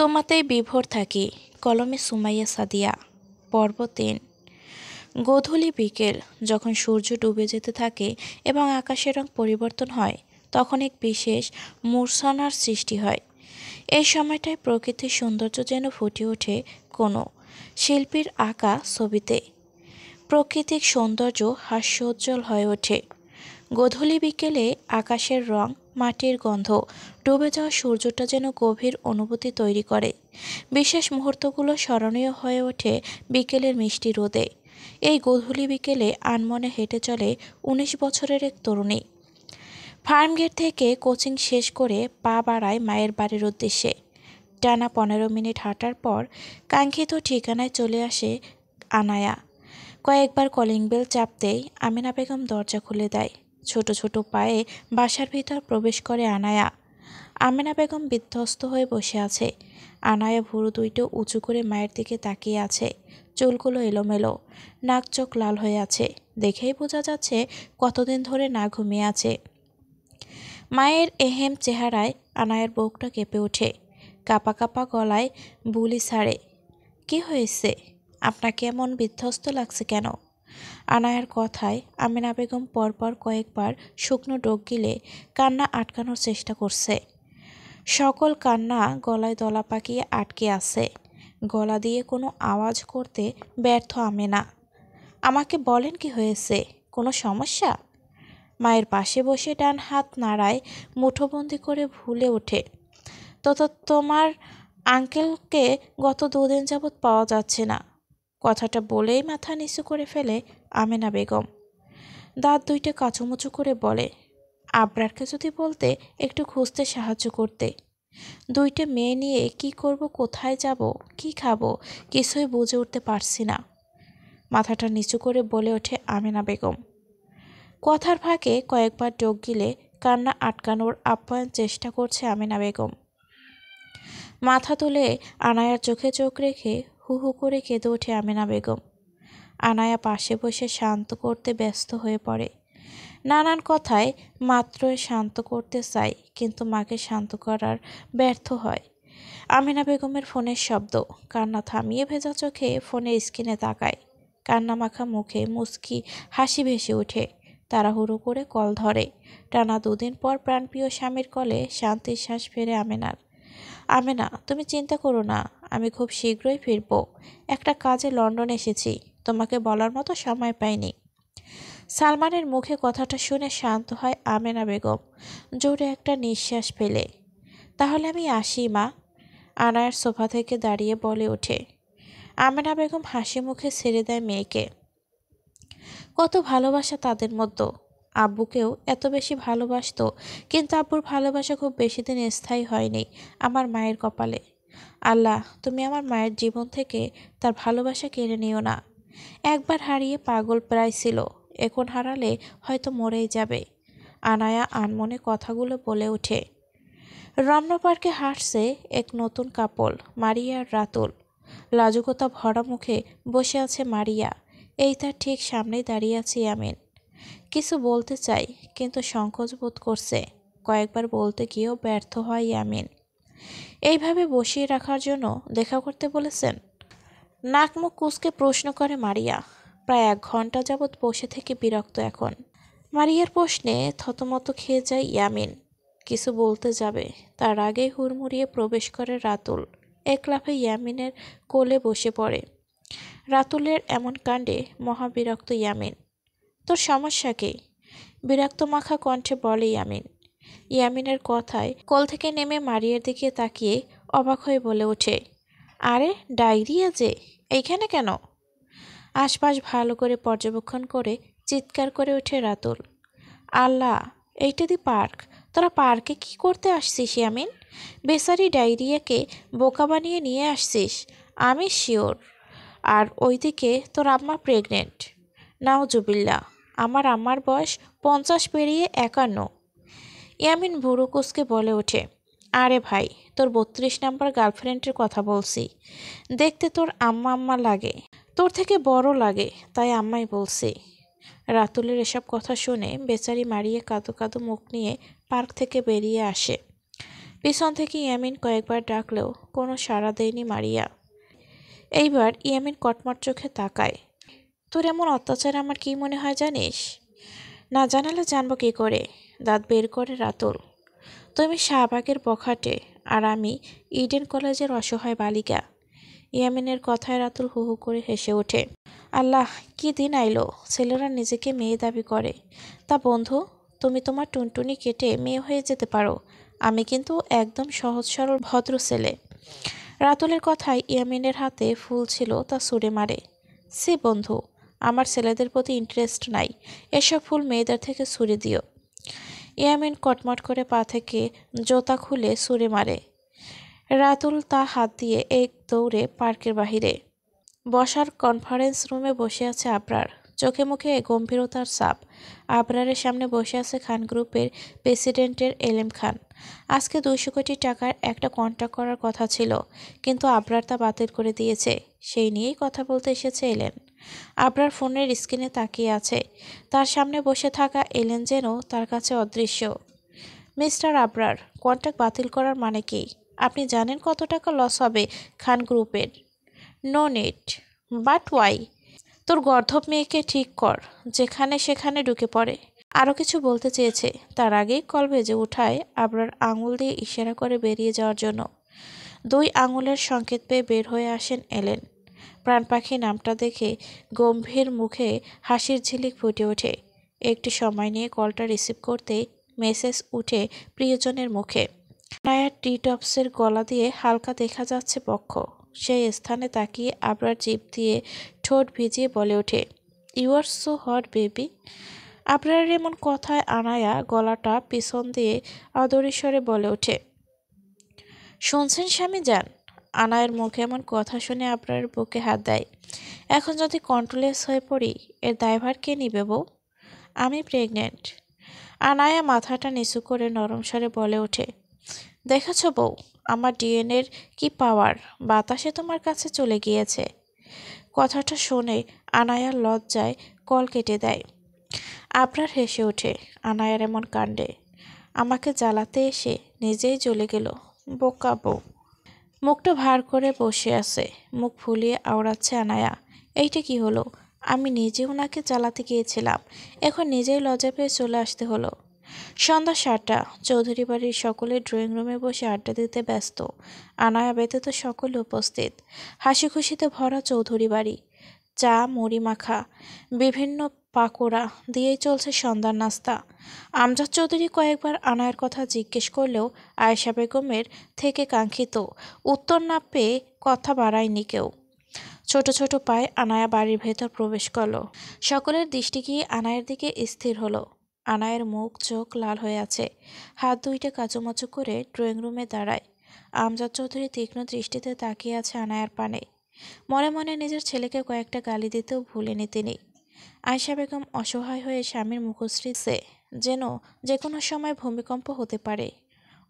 তোমাতেই বিভোর থাকি। কলমে সুমাইয়া সাদিয়া। পর্ব ৩। গোধূলি বিকেল, যখন সূর্য ডুবে যেতে থাকে এবং আকাশের রং পরিবর্তন হয়, তখন এক বিশেষ মূর্ছনার সৃষ্টি হয়। এই সময়টায় প্রকৃতির সৌন্দর্য যেন ফুটে ওঠে কোনো শিল্পীর আঁকা ছবিতে। প্রাকৃতিক সৌন্দর্য হাস্যোজ্জ্বল হয়ে ওঠে। গোধূলি বিকেলে আকাশের রং, মাটির গন্ধ, ডুবে যাওয়া সূর্যটা যেন গভীর অনুভূতি তৈরি করে। বিশেষ মুহূর্তগুলো স্মরণীয় হয়ে ওঠে বিকেলের মিষ্টি রোদে। এই গোধূলি বিকেলে আনমনে হেঁটে চলে ১৯ বছরের এক তরুণী। ফার্মগেট থেকে কোচিং শেষ করে পা বাড়ায় মায়ের বাড়ির উদ্দেশ্যে। টানা ১৫ মিনিট হাঁটার পর কাঙ্ক্ষিত ঠিকানায় চলে আসে আনায়া। কয়েকবার কলিং বেল চাপতেই আমিনা বেগম দরজা খুলে দেয়। ছোট ছোট পায়ে বাসার ভিতর প্রবেশ করে আনায়া। আমিনা বেগম বিধ্বস্ত হয়ে বসে আছে। আনায়া ভুরু দুইটো উঁচু করে মায়ের দিকে তাকিয়ে আছে। চুলগুলো এলোমেলো, নাক চোখ লাল হয়ে আছে। দেখেই বোঝা যাচ্ছে কতদিন ধরে না ঘুমিয়ে আছে। মায়ের এহেম চেহারায় আনায়ার বুকটা কেঁপে ওঠে। কাঁপা কাঁপা গলায় বুলি ছাড়ে, কি হয়েছে? আপনাকে এমন বিধ্বস্ত লাগছে কেন? আনায়ার কথায় আমিনা বেগম পরপর কয়েকবার শুকনো ডোক গিলে কান্না আটকানোর চেষ্টা করছে। সকল কান্না গলায় দলা পাকিয়ে আটকে আছে। গলা দিয়ে কোনো আওয়াজ করতে ব্যর্থ আমেনা। আমাকে বলেন, কি হয়েছে? কোনো সমস্যা? মায়ের পাশে বসে ডান হাত নাড়ায়, মুঠোবন্দি করে ভুলে ওঠে। তোমার আঙ্কেলকে গত ২ দিন যাবৎ পাওয়া যাচ্ছে না। কথাটা বলেই মাথা নিচু করে ফেলে আমেনা বেগম। দাঁত দুইটা কাচুমুচু করে বলে, আবরারকে যদি বলতে একটু খুঁজতে সাহায্য করতে। দুইটা মেয়ে নিয়ে কি করব, কোথায় যাব, কি খাবো, কিছুই বুঝে উঠতে পারছি না। মাথাটা নিচু করে বলে ওঠে আমেনা বেগম। কথার ফাঁকে কয়েকবার ডোক গিলে কান্না আটকানোর আপ্যায়ন চেষ্টা করছে আমেনা বেগম। মাথা তুলে আনায়ার চোখে চোখ রেখে হু হু করে কেঁদে ওঠে আমেনা বেগম। আনায়া পাশে বসে শান্ত করতে ব্যস্ত হয়ে পড়ে। নানান কথায় মাত্রই শান্ত করতে চায়, কিন্তু মাকে শান্ত করার ব্যর্থ হয়। আমিনা বেগমের ফোনের শব্দ। কান্না থামিয়ে ভেজা চোখে ফোনের স্ক্রিনে তাকায়। কান্না মাখা মুখে মুচকি হাসি ভেসে ওঠে। তাড়াহুড়ো করে কল ধরে। টানা ২ দিন পর প্রাণপ্রিয় স্বামীর কলে শান্তির শ্বাস ফেরে আমেনার। আমেনা, তুমি চিন্তা করো না, আমি খুব শীঘ্রই ফিরব। একটা কাজে লন্ডন এসেছি, তোমাকে বলার মতো সময় পাইনি। সালমানের মুখে কথাটা শুনে শান্ত হয় আমেনা বেগম, জোরে একটা নিঃশ্বাস ফেলে। তাহলে আমি আসি মা। আনায়ার সোফা থেকে দাঁড়িয়ে বলে ওঠে। আমেনা বেগম হাসি মুখে ছেড়ে দেয় মেয়েকে। কত ভালোবাসা তাদের মধ্যে। আব্বুকেও এত বেশি ভালোবাসতো, কিন্তু আব্বুর ভালোবাসা খুব বেশি দিন স্থায়ী হয়নি আমার মায়ের কপালে। আল্লাহ, তুমি আমার মায়ের জীবন থেকে তার ভালোবাসা কেড়ে নিও না। একবার হারিয়ে পাগল প্রায় ছিল, এখন হারালে হয়তো মরেই যাবে। আনায়া আনমনে কথাগুলো বলে ওঠে। রমনা পার্কে হাঁটছে এক নতুন কাপল, মারিয়া আর রাতুল। লাজুকতা ভরা মুখে বসে আছে মারিয়া। এই তার ঠিক সামনেই দাঁড়িয়ে আছে ইয়ামিন। কিছু বলতে চাই, কিন্তু সংকোচ বোধ করছে। কয়েকবার বলতে গিয়েও ব্যর্থ হয় ইয়ামিন। এইভাবে বসিয়ে রাখার জন্য দেখা করতে বলেছেন? নাক মুখ কুঁচকে প্রশ্ন করে মারিয়া। প্রায় ১ ঘন্টা যাবৎ বসে থেকে বিরক্ত এখন। মারিয়ার প্রশ্নে থতমত খেয়ে যায় ইয়ামিন। কিছু বলতে যাবে, তার আগেই হুড়মুড়িয়ে প্রবেশ করে রাতুল। এক লাফে ইয়ামিনের কোলে বসে পড়ে। রাতুলের এমন কাণ্ডে মহাবিরক্ত ইয়ামিন। তোর সমস্যা কি? বিরক্ত মাখা কণ্ঠে বলে ইয়ামিন। ইয়ামিনের কথায় কোল থেকে নেমে মারিয়ার দিকে তাকিয়ে অবাক হয়ে বলে ওঠে, আরে ডায়রিয়া যে, এইখানে কেন? আশপাশ ভালো করে পর্যবেক্ষণ করে চিৎকার করে ওঠে রাতুল। আল্লাহ, এইটা দি পার্ক। তোরা পার্কে কি করতে আসছিস ইয়ামিন? বেচারি ডায়রিয়াকে বোকা বানিয়ে নিয়ে আসছিস, আমি শিওর। আর ওইদিকে তোর আম্মা প্রেগনেন্ট। নাউজুবিল্লাহ, আমার আম্মার বয়স ৫০ পেরিয়ে ৫১। ইয়ামিন ভুরু কুঁচকে বলে ওঠে, আরে ভাই, তোর ৩২ নাম্বার গার্লফ্রেন্ডের কথা বলছি। দেখতে তোর আম্মা আম্মা লাগে, তোর থেকে বড় লাগে, তাই আম্মাই বলছি। রাতুলের এসব কথা শুনে বেচারি মারিয়ে কাঁদো কাঁদো মুখ নিয়ে পার্ক থেকে বেরিয়ে আসে। পিছন থেকে ইয়ামিন কয়েকবার ডাকলেও কোনো সাড়া দেয়নি মারিয়া। এইবার ইয়ামিন কটমট চোখে তাকায়। তোর এমন অত্যাচার আমার কি মনে হয় জানিস? না জানালে জানবো কি করে? দাঁত বের করে রাতুল। তুমি শাহবাগের বখাটে আর আমি ইডেন কলেজের অসহায় বালিকা। ইয়ামিনের কথায় রাতুল হু হু করে হেসে ওঠে। আল্লাহ, কি দিন আইলো! ছেলেরা নিজেকে মেয়ে দাবি করে। তা বন্ধু, তুমি তোমার টুনটুনি কেটে মেয়ে হয়ে যেতে পারো। আমি কিন্তু একদম সহজ সরল ভদ্র ছেলে। রাতুলের কথায় ইয়ামিনের হাতে ফুল ছিল তা ছুঁড়ে মারে। সে বন্ধু, আমার ছেলেদের প্রতি ইন্টারেস্ট নাই। এসব ফুল মেয়েদের থেকে ছুঁড়ে দিও। ইয়ামিন কটমট করে পা থেকে জোতা খুলে ছুঁড়ে মারে। রাতুল তা হাত দিয়ে এক দৌড়ে পার্কের বাহিরে। বসার কনফারেন্স রুমে বসে আছে আবরার। চোখে মুখে গম্ভীরতার ছাপ। আবরারের সামনে বসে আছে খান গ্রুপের প্রেসিডেন্টের এলেম খান। আজকে 200 কোটি টাকার একটা কন্ট্রাক্ট করার কথা ছিল, কিন্তু আবরার তা বাতিল করে দিয়েছে। সেই নিয়েই কথা বলতে এসেছে এলেন। আবরার ফোনের স্ক্রিনে তাকিয়ে আছে। তার সামনে বসে থাকা এলেন যেন তার কাছে অদৃশ্য। মিস্টার আবরার, কন্ট্রাক্ট বাতিল করার মানে কি? আপনি জানেন কত টাকা লস হবে খান গ্রুপের? No need. But why? তোর গর্ধব মেয়েকে ঠিক কর, যেখানে সেখানে ঢুকে পড়ে। আরও কিছু বলতে চেয়েছে, তার আগেই কল বেজে উঠায় আবরার আঙুল দিয়ে ইশারা করে বেরিয়ে যাওয়ার জন্য। 2 আঙুলের সংকেত পেয়ে বের হয়ে আসেন এলেন। প্রাণ পাখি নামটা দেখে গম্ভীর মুখে হাসির ঝিলিক ফুটে ওঠে। একটু সময় নিয়ে কলটা রিসিভ করতেই মেসেজ উঠে প্রিয়জনের মুখে। নায়ার টি-টপসের গলা দিয়ে হালকা দেখা যাচ্ছে বক্ষ। সেই স্থানে তাকিয়ে আবরার জিভ দিয়ে ঠোঁট ভিজিয়ে বলে ওঠে, you are so hot baby. আবরারের এমন কথায় আনায়া গলাটা পিছন দিয়ে আদরি স্বরে বলে ওঠে, শুনছেন স্বামী যান? আনায়ের মুখে এমন কথা শুনে আবরারের বুকে হাত দেয়। এখন যদি কন্ট্রোলেস হয়ে পড়ি, এর দায়ভার কে নিবে বউ? আমি প্রেগনেন্ট। আনায়া মাথাটা নিচু করে নরম স্বরে বলে ওঠে, দেখেছ বউ, আমার ডিএনএর কি পাওয়ার! বাতাসে তোমার কাছে চলে গিয়েছে। কথাটা শুনে আনায়ার লজ্জায় কল কেটে দেয়। আবরার হেসে ওঠে আনায়ার এমন কাণ্ডে। আমাকে জ্বালাতে এসে নিজেই জ্বলে গেল, বোকা বউ। মুখটা ভার করে বসে আছে, মুখ ফুলিয়ে আওড়াচ্ছে আনায়া। এইটা কি হলো? আমি নিজে ওনাকে জ্বালাতে গিয়েছিলাম, এখন নিজেই লজ্জা পেয়ে চলে আসতে হলো। সন্ধ্যা 7টা। চৌধুরী বাড়ির সকলে ড্রয়িং রুমে বসে আড্ডা দিতে ব্যস্ত। আনায়া ব্যতীত সকলে উপস্থিত। হাসি খুশিতে ভরা চৌধুরী বাড়ি। চা, মুড়ি মাখা, বিভিন্ন পাকোড়া দিয়েই চলছে সন্ধ্যার নাস্তা। আমজাদ চৌধুরী কয়েকবার আনায়ার কথা জিজ্ঞেস করলেও আয়েশা বেগমের থেকে কাঙ্ক্ষিত উত্তর না পেয়ে কথা বাড়ায়নি কেউ। ছোট ছোট পায়ে আনায়া বাড়ির ভেতর প্রবেশ করল। সকলের দৃষ্টি গিয়ে আনায়ের দিকে স্থির হলো। আনায়ের মুখ চোখ লাল হয়ে আছে। হাত দুইটা কাচুমাচু করে ড্রয়িং রুমে দাঁড়ায়। আমজাদ চৌধুরী তীক্ষ্ণ দৃষ্টিতে তাকিয়ে আছে আনায়ার পানে। মনে মনে নিজের ছেলেকে কয়েকটা গালি দিতেও ভুলেনি তিনি। আয়েশা বেগম অসহায় হয়ে স্বামীর মুখশ্রীতে যেন যে কোনো সময় ভূমিকম্প হতে পারে।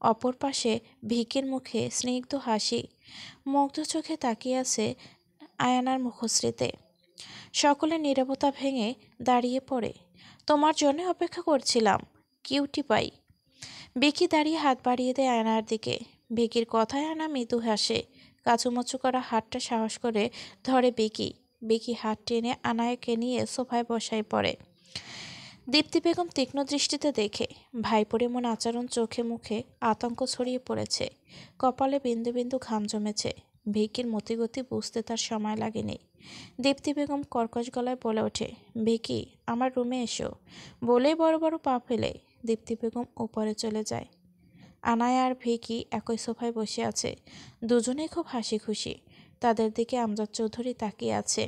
অপর পাশে ভিকির মুখে স্নিগ্ধ হাসি, মুগ্ধ চোখে তাকিয়ে আছে আয়ানার মুখশ্রীতে। সকলে নীরবতা ভেঙে দাঁড়িয়ে পড়ে। তোমার জন্য অপেক্ষা করছিলাম, কিউটি পাই। ভিকি দাঁড়িয়ে হাত বাড়িয়ে দেয় আয়নার দিকে। ভিকির কথায় আয়না মৃদু হাসে। কাচুমাচু করা হাতটা সাহস করে ধরে ভিকি। ভিকি হাত টেনে আনায়াকে নিয়ে সোফায় বসায় পড়ে। দীপ্তি বেগম তীক্ষ্ণ দৃষ্টিতে দেখে ভাইপোর এমন আচরণ চোখে মুখে আতঙ্ক ছড়িয়ে পড়েছে। কপালে বিন্দু বিন্দু ঘাম জমেছে। ভিকির মতিগতি বুঝতে তার সময় লাগেনি। দীপ্তি বেগম কর্কশ গলায় বলে ওঠে, ভিকি, আমার রুমে এসো। বলেই বড় বড় পা ফেলে দীপ্তি বেগম উপরে চলে যায়। আনায়া আর ভিকি একই সোফায় বসে আছে। দুজনেই খুব হাসি খুশি। তাদের দিকে আমজাদ চৌধুরী তাকিয়ে আছে।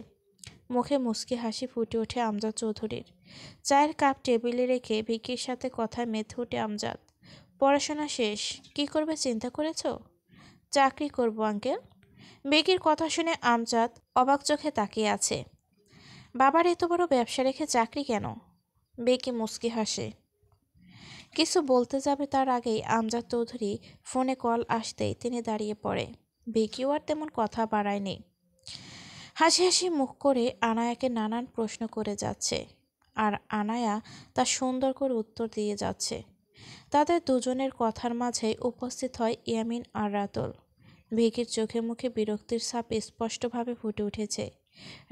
মুখে মুচকি হাসি ফুটে ওঠে আমজাদ চৌধুরীর। চায়ের কাপ টেবিলে রেখে ভিকির সাথে কথায় মেতে ওঠে আমজাদ। পড়াশোনা শেষ, কি করবে চিন্তা করেছ? চাকরি করব আঙ্কেল। ভিকির কথা শুনে আমজাদ অবাক চোখে তাকিয়ে আছে। বাবার এত বড় ব্যবসা রেখে চাকরি কেন? ভিকি মুচকি হাসে। কিছু বলতে যাবে তার আগেই আমজাদ চৌধুরী ফোনে কল আসতেই তিনি দাঁড়িয়ে পড়ে। ভিকিও আর তেমন কথা বাড়ায়নি। হাসি হাসি মুখ করে আনায়াকে নানান প্রশ্ন করে যাচ্ছে, আর আনায়া তা সুন্দর করে উত্তর দিয়ে যাচ্ছে। তাদের দুজনের কথার মাঝেই উপস্থিত হয় ইয়ামিন আর রাতুল। ভিকির চোখে মুখে বিরক্তির ছাপ স্পষ্টভাবে ফুটে উঠেছে।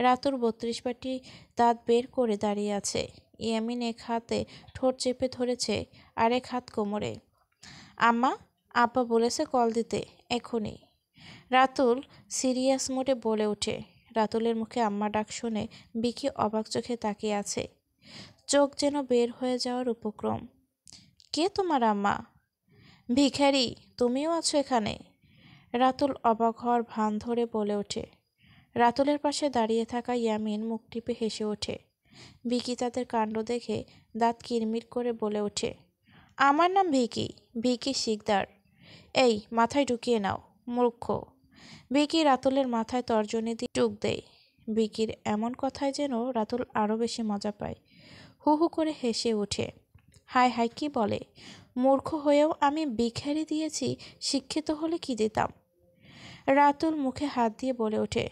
রাতুল ৩২ বাটি দাঁত বের করে দাঁড়িয়ে আছে। ইয়ামিন এক হাতে ঠোঁট চেপে ধরেছে, আর এক হাত কোমরে। আম্মা, আব্বা বলেছে কল দিতে এখনই। রাতুল সিরিয়াস মোডে বলে ওঠে। রাতুলের মুখে আম্মা ডাক শুনে বিকি অবাক চোখে তাকিয়ে আছে, চোখ যেন বের হয়ে যাওয়ার উপক্রম। কে তোমার আম্মা? ভিখারি, তুমিও আছো এখানে? রাতুল অবাক হওয়ার ভান ধরে বলে ওঠে। রাতুলের পাশে দাঁড়িয়ে থাকা ইয়ামিন মুখ টিপে হেসে ওঠে। ভিকি তাদের কাণ্ড দেখে দাঁত কিরমির করে বলে ওঠে, আমার নাম ভিকি, ভিকি শিকদার। এই মাথায় ঢুকিয়ে নাও, মূর্খ। ভিকি রাতুলের মাথায় তর্জনী দিয়ে টুক দেয়। ভিকির এমন কথায় যেন রাতুল আরও বেশি মজা পায়। হু হু করে হেসে ওঠে। হায় হায়, কি বলে? মূর্খ হয়েও আমি ভিখারি দিয়েছি, শিক্ষিত হলে কি দিতাম? রাতুল মুখে হাত দিয়ে বলে ওঠে।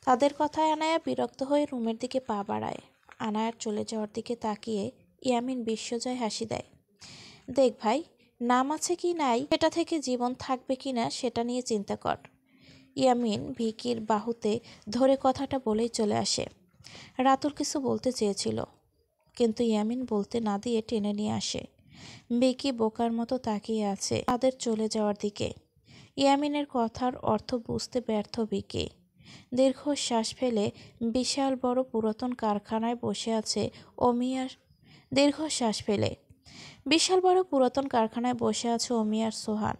তাদের কথায় আনায়া বিরক্ত হয়ে রুমের দিকে পা বাড়ায়। আনায়ার চলে যাওয়ার দিকে তাকিয়ে ইয়ামিন বিশ্বজয় হাসি দেয়। দেখ ভাই, নাম আছে কি নাই সেটা থেকে জীবন থাকবে কি না সেটা নিয়ে চিন্তা কর। ইয়ামিন ভিকির বাহুতে ধরে কথাটা বলেই চলে আসে। রাতুল কিছু বলতে চেয়েছিল, কিন্তু ইয়ামিন বলতে না দিয়ে টেনে নিয়ে আসে। ভিকি বোকার মতো তাকিয়ে আছে তাদের চলে যাওয়ার দিকে। ইয়ামিনের কথার অর্থ বুঝতে ব্যর্থ ভিকি। দীর্ঘশ্বাস ফেলে বিশাল বড় পুরাতন কারখানায় বসে আছে অমিয়ার। দীর্ঘশ্বাস ফেলে বিশাল বড় পুরাতন কারখানায় বসে আছে অমিয়ার সোহান।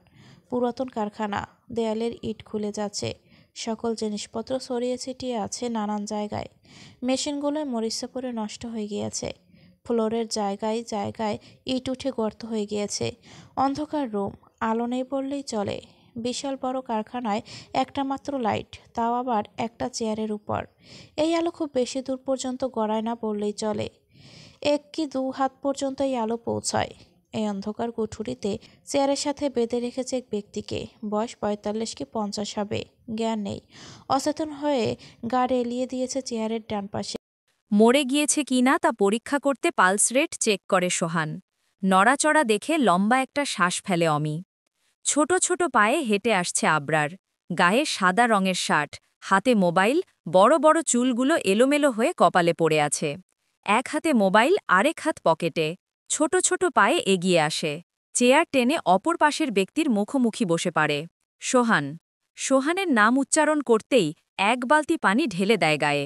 পুরাতন কারখানা, দেয়ালের ইট খুলে যাচ্ছে। সকল জিনিসপত্র ছড়িয়ে ছিটিয়ে আছে নানান জায়গায়। মেশিনগুলোয় মরিচা পড়ে নষ্ট হয়ে গিয়েছে। ফ্লোরের জায়গায় জায়গায় ইট উঠে গর্ত হয়ে গিয়েছে। অন্ধকার রুম, আলো নেই বললেই চলে। বিশাল বড় কারখানায় একটা মাত্র লাইট, তাও আবার একটা চেয়ারের উপর। এই আলো খুব বেশি দূর পর্যন্ত গড়ায় না বললেই চলে। ১ কি ২ হাত পর্যন্ত এই আলো পৌঁছায়। এই অন্ধকার কুঠুরিতে চেয়ারের সাথে বেঁধে রেখেছে এক ব্যক্তিকে। বয়স ৪৫ কি ৫০ হবে, জ্ঞান নেই। অচেতন হয়ে গাড় এলিয়ে দিয়েছে চেয়ারের ডান পাশে। মরে গিয়েছে কিনা তা পরীক্ষা করতে পালস রেট চেক করে সোহান। নড়াচড়া দেখে লম্বা একটা শ্বাস ফেলে অমি। ছোট ছোট পায়ে হেঁটে আসছে আবরার। গায়ে সাদা রঙের শার্ট, হাতে মোবাইল, বড় বড় চুলগুলো এলোমেলো হয়ে কপালে পড়ে আছে। এক হাতে মোবাইল, আরেক হাত পকেটে। ছোট ছোট পায়ে এগিয়ে আসে। চেয়ার টেনে অপর পাশের ব্যক্তির মুখোমুখি বসে পারে। সোহান। সোহানের নাম উচ্চারণ করতেই এক বালতি পানি ঢেলে দেয় গায়ে।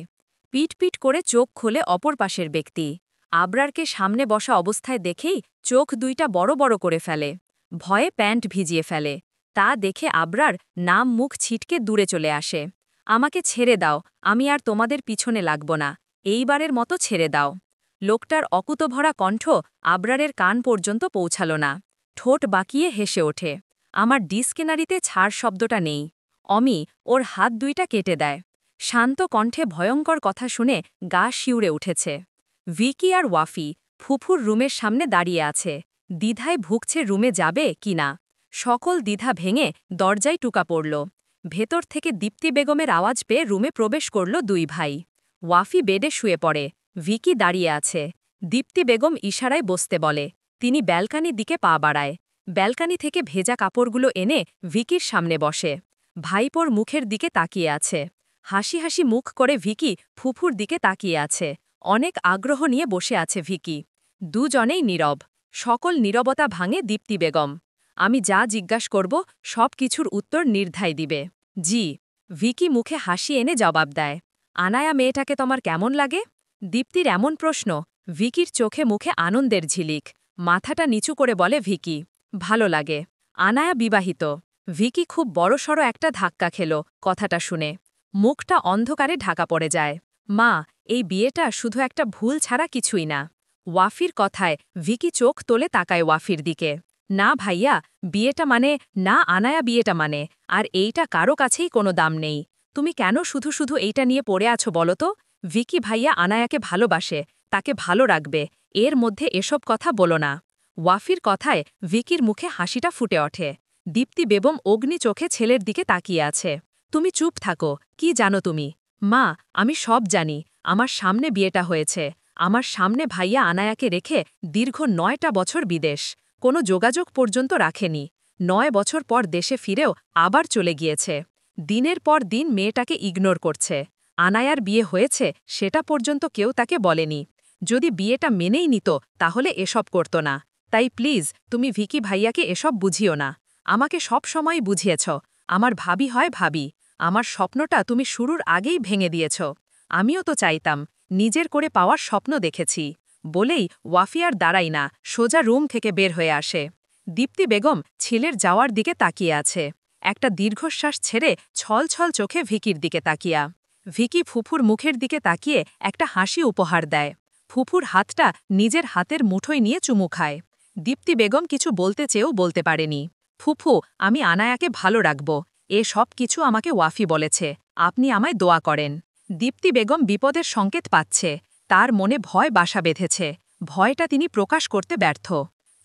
পিট পিট করে চোখ খোলে অপর পাশের ব্যক্তি। আবরারকে সামনে বসা অবস্থায় দেখেই চোখ দুইটা বড় বড় করে ফেলে। ভয়ে প্যান্ট ভিজিয়ে ফেলে। তা দেখে আবরার নাম মুখ ছিটকে দূরে চলে আসে। আমাকে ছেড়ে দাও, আমি আর তোমাদের পিছনে লাগব না, এইবারের মতো ছেড়ে দাও। লোকটার অকুতভরা কণ্ঠ আবরারের কান পর্যন্ত পৌঁছাল না। ঠোঁট বাঁকিয়ে হেসে ওঠে। আমার ডিসকেনারিতে ছাড় শব্দটা নেই। অমি ওর হাত দুইটা কেটে দেয়। শান্ত কণ্ঠে ভয়ঙ্কর কথা শুনে গা শিউরে উঠেছে। ভিকি আর ওয়াফি ফুফুর রুমের সামনে দাঁড়িয়ে আছে। দ্বিধায় ভুগছে রুমে যাবে কি না। সকল দ্বিধা ভেঙে দরজায় টুকা পড়ল। ভেতর থেকে দীপ্তি বেগমের আওয়াজ পেয়ে রুমে প্রবেশ করল দুই ভাই। ওয়াফি বেডে শুয়ে পড়ে। ভিকি দাঁড়িয়ে আছে। দীপ্তি বেগম ইশারায় বসতে বলে। তিনি ব্যালকানির দিকে পা বাড়ায়। ব্যালকানি থেকে ভেজা কাপড়গুলো এনে ভিকির সামনে বসে। ভাইপোর মুখের দিকে তাকিয়ে আছে। হাসি হাসি মুখ করে ভিকি ফুফুর দিকে তাকিয়ে আছে। অনেক আগ্রহ নিয়ে বসে আছে ভিকি। দুজনেই নীরব। সকল নীরবতা ভাঙে দীপ্তি বেগম। আমি যা জিজ্ঞাস করব সব কিছুর উত্তর নির্ধায় দিবে। জি। ভিকি মুখে হাসি এনে জবাব দেয়। আনায়া মেয়েটাকে তোমার কেমন লাগে? দীপ্তির এমন প্রশ্ন, ভিকির চোখে মুখে আনন্দের ঝিলিক। মাথাটা নিচু করে বলে ভিকি, ভালো লাগে। আনায়া বিবাহিত। ভিকি খুব বড়সড় একটা ধাক্কা খেল কথাটা শুনে। মুখটা অন্ধকারে ঢাকা পড়ে যায়। মা, এই বিয়েটা শুধু একটা ভুল ছাড়া কিছুই না। ওয়াফির কথায় ভিকি চোখ তোলে তাকায় ওয়াফির দিকে। না ভাইয়া, বিয়েটা মানে না, আনায়া বিয়েটা মানে, আর এইটা কারো কাছেই কোনো দাম নেই। তুমি কেন শুধু শুধু এইটা নিয়ে পড়ে আছো বলো তো? ভিকি ভাইয়া আনায়াকে ভালোবাসে, তাকে ভালো রাখবে, এর মধ্যে এসব কথা বলো না। ওয়াফির কথায় ভিকির মুখে হাসিটা ফুটে ওঠে। দীপ্তি বেগম অগ্নি চোখে ছেলের দিকে তাকিয়ে আছে। তুমি চুপ থাকো, কি জানো তুমি? মা, আমি সব জানি। আমার সামনে বিয়েটা হয়েছে। আমার সামনে ভাইয়া আনায়াকে রেখে দীর্ঘ ৯টা বছর বিদেশ। কোনো যোগাযোগ পর্যন্ত রাখেনি। 9 বছর পর দেশে ফিরেও আবার চলে গিয়েছে। দিনের পর দিন মেয়েটাকে ইগনোর করছে। আনায়ার বিয়ে হয়েছে সেটা পর্যন্ত কেউ তাকে বলেনি। যদি বিয়েটা মেনেই নিত তাহলে এসব করত না। তাই প্লিজ তুমি ভিকি ভাইয়াকে এসব বুঝিও না। আমাকে সব সময় বুঝিয়েছ। আমার ভাবি হয় ভাবি। আমার স্বপ্নটা তুমি শুরুর আগেই ভেঙে দিয়েছ। আমিও তো চাইতাম, নিজের করে পাওয়ার স্বপ্ন দেখেছি। বলেই ওয়াফিয়ার দাঁড়াই না, সোজা রুম থেকে বের হয়ে আসে। দীপ্তি বেগম ছেলের যাওয়ার দিকে তাকিয়ে আছে। একটা দীর্ঘশ্বাস ছেড়ে ছল ছল চোখে ভিকির দিকে তাকিয়া। ভিকি ফুফুর মুখের দিকে তাকিয়ে একটা হাসি উপহার দেয়। ফুফুর হাতটা নিজের হাতের মুঠোয় নিয়ে চুমু খায়। দীপ্তি বেগম কিছু বলতে চেয়েও বলতে পারেনি। ফুফু, আমি আনায়াকে ভালো রাখব। এ সব কিছু আমাকে ওয়াফি বলেছে। আপনি আমায় দোয়া করেন। দীপ্তি বেগম বিপদের সংকেত পাচ্ছে। তার মনে ভয় বাসা বেঁধেছে। ভয়টা তিনি প্রকাশ করতে ব্যর্থ।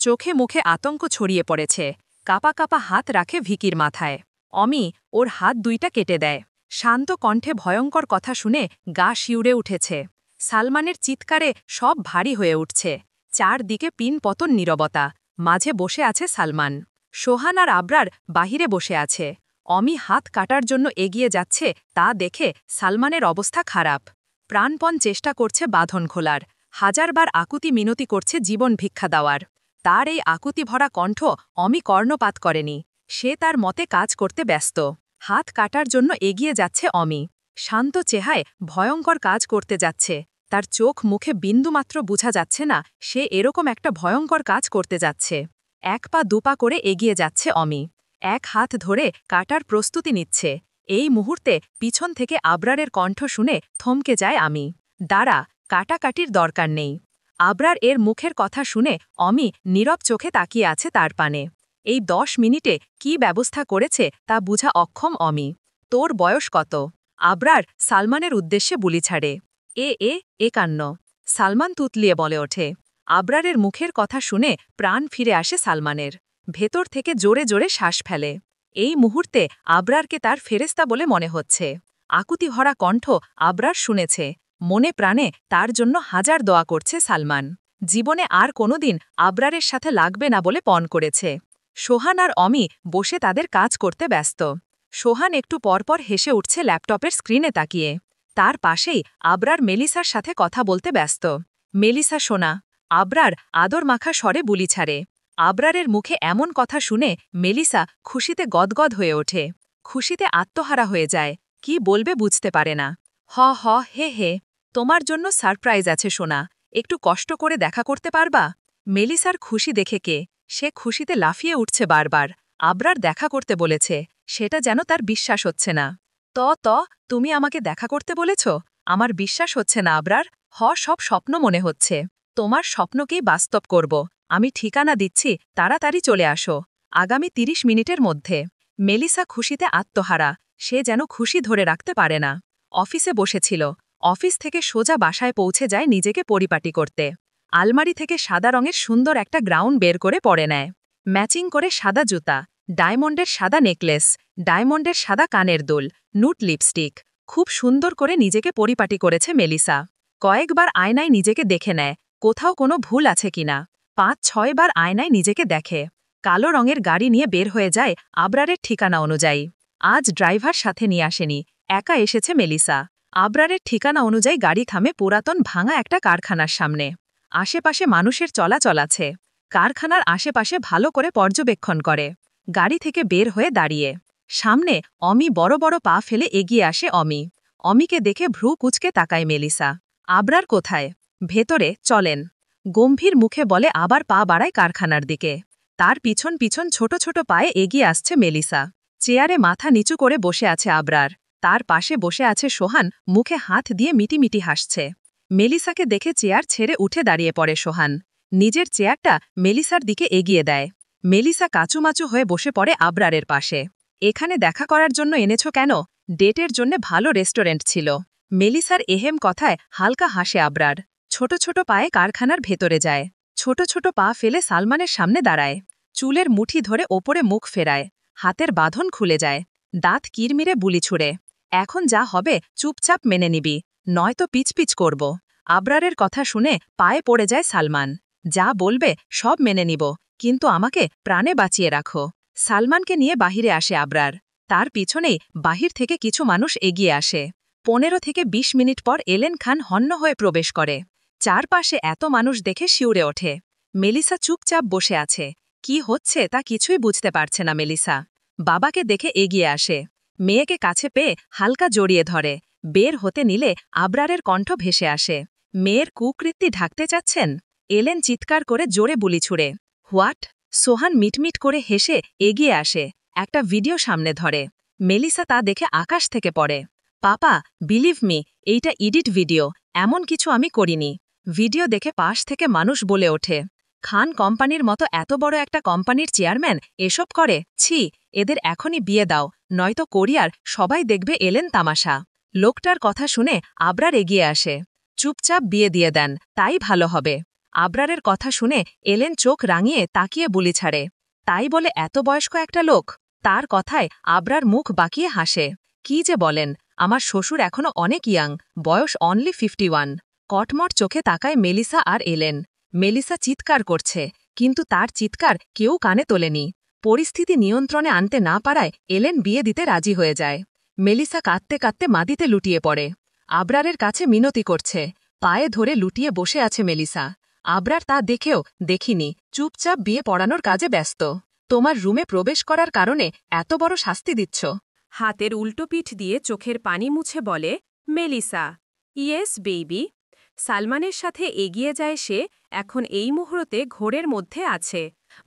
চোখে মুখে আতঙ্ক ছড়িয়ে পড়েছে। কাপা কাপা হাত রাখে ভিকির মাথায়। অমি ওর হাত দুইটা কেটে দেয়। শান্ত কণ্ঠে ভয়ঙ্কর কথা শুনে গা শিউরে উঠেছে। সালমানের চিৎকারে সব ভারী হয়ে উঠছে। চারদিকে পিন পতন নীরবতা। মাঝে বসে আছে সালমান। সোহান আর আবরার বাহিরে বসে আছে। অমি হাত কাটার জন্য এগিয়ে যাচ্ছে তা দেখে সালমানের অবস্থা খারাপ। প্রাণপণ চেষ্টা করছে বাঁধন খোলার। হাজারবার আকুতি মিনতি করছে জীবন ভিক্ষা দেওয়ার। তার এই আকুতি ভরা কণ্ঠ অমি কর্ণপাত করেনি। সে তার মতে কাজ করতে ব্যস্ত। হাত কাটার জন্য এগিয়ে যাচ্ছে অমি। শান্ত চেহায় ভয়ঙ্কর কাজ করতে যাচ্ছে। তার চোখ মুখে বিন্দুমাত্র বোঝা যাচ্ছে না সে এরকম একটা ভয়ঙ্কর কাজ করতে যাচ্ছে। এক পা দুপা করে এগিয়ে যাচ্ছে অমি। এক হাত ধরে কাটার প্রস্তুতি নিচ্ছে। এই মুহূর্তে পিছন থেকে আবরারের কণ্ঠ শুনে থমকে যায় আমি। দাঁড়া, কাটাকাটির দরকার নেই। আবরার এর মুখের কথা শুনে অমি নীরব চোখে তাকিয়ে আছে তার পানে। এই 10 মিনিটে কি ব্যবস্থা করেছে তা বুঝা অক্ষম অমি। তোর বয়স কত? আবরার সালমানের উদ্দেশ্যে বুলি ছাড়ে। একান্ন। সালমান তুতলিয়ে বলে ওঠে। আবরারের মুখের কথা শুনে প্রাণ ফিরে আসে সালমানের। ভেতর থেকে জোরে জোরে শ্বাস ফেলে। এই মুহূর্তে আবরারকে তার ফেরেস্তা বলে মনে হচ্ছে। আকুতি ভরা কণ্ঠ আবরার শুনেছে। মনে প্রাণে তার জন্য হাজার দোয়া করছে সালমান। জীবনে আর কোনোদিন আবরারের সাথে লাগবে না বলে পণ করেছে। সোহান আর অমি বসে তাদের কাজ করতে ব্যস্ত। সোহান একটু পরপর হেসে উঠছে ল্যাপটপের স্ক্রিনে তাকিয়ে। তার পাশেই আবরার মেলিসার সাথে কথা বলতে ব্যস্ত। মেলিসা শোনা। আবরার আদর মাখা স্বরে বুলি ছাড়ে। আবরারের মুখে এমন কথা শুনে মেলিসা খুশিতে গদগদ হয়ে ওঠে। খুশিতে আত্মহারা হয়ে যায়। কি বলবে বুঝতে পারে না। হ হে হে, তোমার জন্য সারপ্রাইজ আছে সোনা। একটু কষ্ট করে দেখা করতে পারবা? মেলিসার খুশি দেখে কে? সে খুশিতে লাফিয়ে উঠছে বারবার। আবরার দেখা করতে বলেছে, সেটা যেন তার বিশ্বাস হচ্ছে না। তুমি আমাকে দেখা করতে বলেছ? আমার বিশ্বাস হচ্ছে না আবরার। সব স্বপ্ন মনে হচ্ছে। তোমার স্বপ্নকেই বাস্তব করব। আমি ঠিকানা দিচ্ছি, তাড়াতাড়ি চলে আসো। আগামী 30 মিনিটের মধ্যে। মেলিসা খুশিতে আত্মহারা। সে যেন খুশি ধরে রাখতে পারে না। অফিসে বসেছিল। অফিস থেকে সোজা বাসায় পৌঁছে যায় নিজেকে পরিপাটি করতে। আলমারি থেকে সাদা রঙের সুন্দর একটা গ্রাউন্ড বের করে পরে নেয়। ম্যাচিং করে সাদা জুতা, ডায়মন্ডের সাদা নেকলেস, ডায়মন্ডের সাদা কানের দুল, নুট লিপস্টিক। খুব সুন্দর করে নিজেকে পরিপাটি করেছে মেলিসা। কয়েকবার আয়নায় নিজেকে দেখে নেয়, কোথাও কোনো ভুল আছে কিনা। 5-6 বার আয়নায় নিজেকে দেখে। কালো রঙের গাড়ি নিয়ে বের হয়ে যায় আবরারের ঠিকানা অনুযায়ী। আজ ড্রাইভার সাথে নিয়ে আসেনি, একা এসেছে মেলিসা। আবরারের ঠিকানা অনুযায়ী গাড়ি থামে পুরাতন ভাঙা একটা কারখানার সামনে। আশেপাশে মানুষের চলাচল আছে। কারখানার আশেপাশে ভালো করে পর্যবেক্ষণ করে। গাড়ি থেকে বের হয়ে দাঁড়িয়ে। সামনে অমি বড় বড় পা ফেলে এগিয়ে আসে অমি। অমিকে দেখে ভ্রু কুচকে তাকায় মেলিসা। আবরার কোথায়? ভেতরে, চলেন। গম্ভীর মুখে বলে আবার পা বাড়ায় কারখানার দিকে। তার পিছন পিছন ছোট ছোট পায়ে এগিয়ে আসছে মেলিসা। চেয়ারে মাথা নিচু করে বসে আছে আবরার। তার পাশে বসে আছে সোহান, মুখে হাত দিয়ে মিটিমিটি হাসছে। মেলিসাকে দেখে চেয়ার ছেড়ে উঠে দাঁড়িয়ে পড়ে সোহান। নিজের চেয়ারটা মেলিসার দিকে এগিয়ে দেয়। মেলিসা কাচুমাচু হয়ে বসে পড়ে আবরারের পাশে। এখানে দেখা করার জন্য এনেছ কেন? ডেটের জন্য ভালো রেস্টুরেন্ট ছিল। মেলিসার এহেম কথায় হালকা হাসে আবরার। ছোট ছোট পায়ে কারখানার ভেতরে যায়। ছোট ছোট পা ফেলে সালমানের সামনে দাঁড়ায়। চুলের মুঠি ধরে ওপরে মুখ ফেরায়। হাতের বাঁধন খুলে যায়। দাঁত কিরমিরে বুলি ছুড়ে। এখন যা হবে চুপচাপ মেনে নিবি, নয়তো পিচপিচ করব। আবরারের কথা শুনে পায়ে পড়ে যায় সালমান। যা বলবে সব মেনে নিব, কিন্তু আমাকে প্রাণে বাঁচিয়ে রাখো। সালমানকে নিয়ে বাহিরে আসে আবরার। তার পিছনেই বাহির থেকে কিছু মানুষ এগিয়ে আসে। 15 থেকে 20 মিনিট পর এলেন খান হন্য হয়ে প্রবেশ করে। চারপাশে এত মানুষ দেখে শিউরে ওঠে। মেলিসা চুপচাপ বসে আছে। কি হচ্ছে তা কিছুই বুঝতে পারছে না মেলিসা। বাবাকে দেখে এগিয়ে আসে। মেয়েকে কাছে পেয়ে হালকা জড়িয়ে ধরে। বের হতে নিলে আবরারের কণ্ঠ ভেসে আসে। মেয়ের কুকৃত্তি ঢাকতে চাচ্ছেন? এলেন চিৎকার করে জোরে বুলি ছুড়ে। হোয়াট? সোহান মিটমিট করে হেসে এগিয়ে আসে। একটা ভিডিও সামনে ধরে। মেলিসা তা দেখে আকাশ থেকে পড়ে। পাপা, বিলিভ মি, এইটা এডিট ভিডিও, এমন কিছু আমি করিনি। ভিডিও দেখে পাশ থেকে মানুষ বলে ওঠে, খান কোম্পানির মতো এত বড় একটা কোম্পানির চেয়ারম্যান এসব করে? ছি, এদের এখনই বিয়ে দাও, নয়তো কোরিয়ার সবাই দেখবে এলেন তামাশা। লোকটার কথা শুনে আবরার এগিয়ে আসে। চুপচাপ বিয়ে দিয়ে দেন, তাই ভালো হবে। আবরারের কথা শুনে এলেন চোখ রাঙিয়ে তাকিয়ে বুলি ছাড়ে। তাই বলে এত বয়স্ক একটা লোক? তার কথায় আবরার মুখ বাঁকিয়ে হাসে। কি যে বলেন, আমার শ্বশুর এখনো অনেক ইয়াং, বয়স অনলি 51। কটমট চোখে তাকায় মেলিসা আর এলেন। মেলিসা চিৎকার করছে, কিন্তু তার চিৎকার কেউ কানে তোলেনি। পরিস্থিতি নিয়ন্ত্রণে আনতে না পারায় এলেন বিয়ে দিতে রাজি হয়ে যায়। মেলিসা কাঁদতে কাঁদতে মাটিতে লুটিয়ে পড়ে। আবরারের কাছে মিনতি করছে। পায়ে ধরে লুটিয়ে বসে আছে মেলিসা। আবরার তা দেখেও দেখিনি, চুপচাপ বিয়ে পড়ানোর কাজে ব্যস্ত। তোমার রুমে প্রবেশ করার কারণে এত বড় শাস্তি দিচ্ছ? হাতের উল্টো পিঠ দিয়ে চোখের পানি মুছে বলে মেলিসা, ইয়েস বেবি। সালমানের সাথে এগিয়ে যায় সে। এখন এই মুহূর্তে ঘোরের মধ্যে আছে।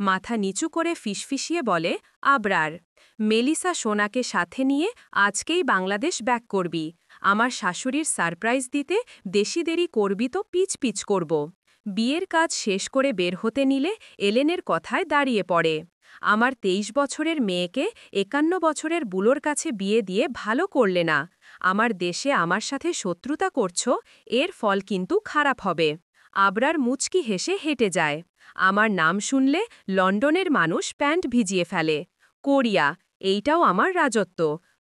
মাথা নিচু করে ফিসফিসিয়ে বলে আবরার। মেলিসা সোনাকে সাথে নিয়ে আজকেই বাংলাদেশ ব্যাক করবি। আমার শাশুড়ির সারপ্রাইজ দিতে দেশি দেরি করবি তো পিচ পিচ করব। বিয়ের কাজ শেষ করে বের হতে নিলে এলেনের কথায় দাঁড়িয়ে পড়ে। আমার 23 বছরের মেয়েকে 51 বছরের বুলোর কাছে বিয়ে দিয়ে ভালো করলে না। আমার দেশে আমার সাথে শত্রুতা করছো, এর ফল কিন্তু খারাপ হবে। আবরার মুচকি হেসে হেঁটে যায়। আমার নাম শুনলে লন্ডনের মানুষ প্যান্ট ভিজিয়ে ফেলে। কোরিয়া, এইটাও আমার রাজত্ব,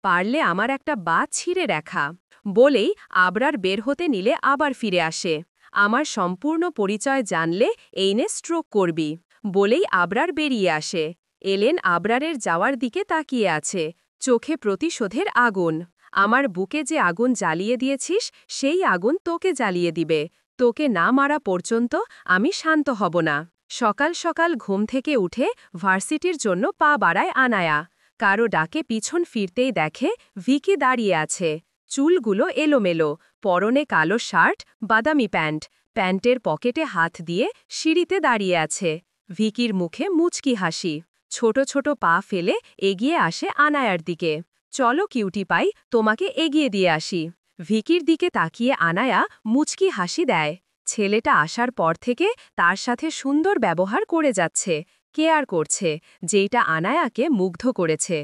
পারলে আমার একটা বাত ছিঁড়ে রাখা। বলেই আবরার বের হতে নিলে আবার ফিরে আসে। আমার সম্পূর্ণ পরিচয় জানলে এইনে স্ট্রোক করবি। বলেই আবরার বেরিয়ে আসে। এলেন আবরারের যাওয়ার দিকে তাকিয়ে আছে, চোখে প্রতিশোধের আগুন। আমার বুকে যে আগুন জ্বালিয়ে দিয়েছিস, সেই আগুন তোকে জ্বালিয়ে দিবে। তোকে না মারা পর্যন্ত আমি শান্ত হব না। সকাল সকাল ঘুম থেকে উঠে ভার্সিটির জন্য পা বাড়ায় আনায়া। কারো ডাকে পিছন ফিরতেই দেখে ভিকি দাঁড়িয়ে আছে। চুলগুলো এলোমেলো, পরনে কালো শার্ট, বাদামি প্যান্ট। প্যান্টের পকেটে হাত দিয়ে সিঁড়িতে দাঁড়িয়ে আছে। ভিকির মুখে মুচকি হাসি। ছোট ছোট পা ফেলে এগিয়ে আসে আনায়ার দিকে। চলো কিউটি পাই, তোমাকে এগিয়ে দিয়ে আসি। ভিকির দিকে তাকিয়ে আনায়া মুচকি হাসি দেয়। ছেলেটা আসার পর থেকে তার সাথে সুন্দর ব্যবহার করে যাচ্ছে, কেয়ার করছে, যেটা আনায়াকে মুগ্ধ করেছে।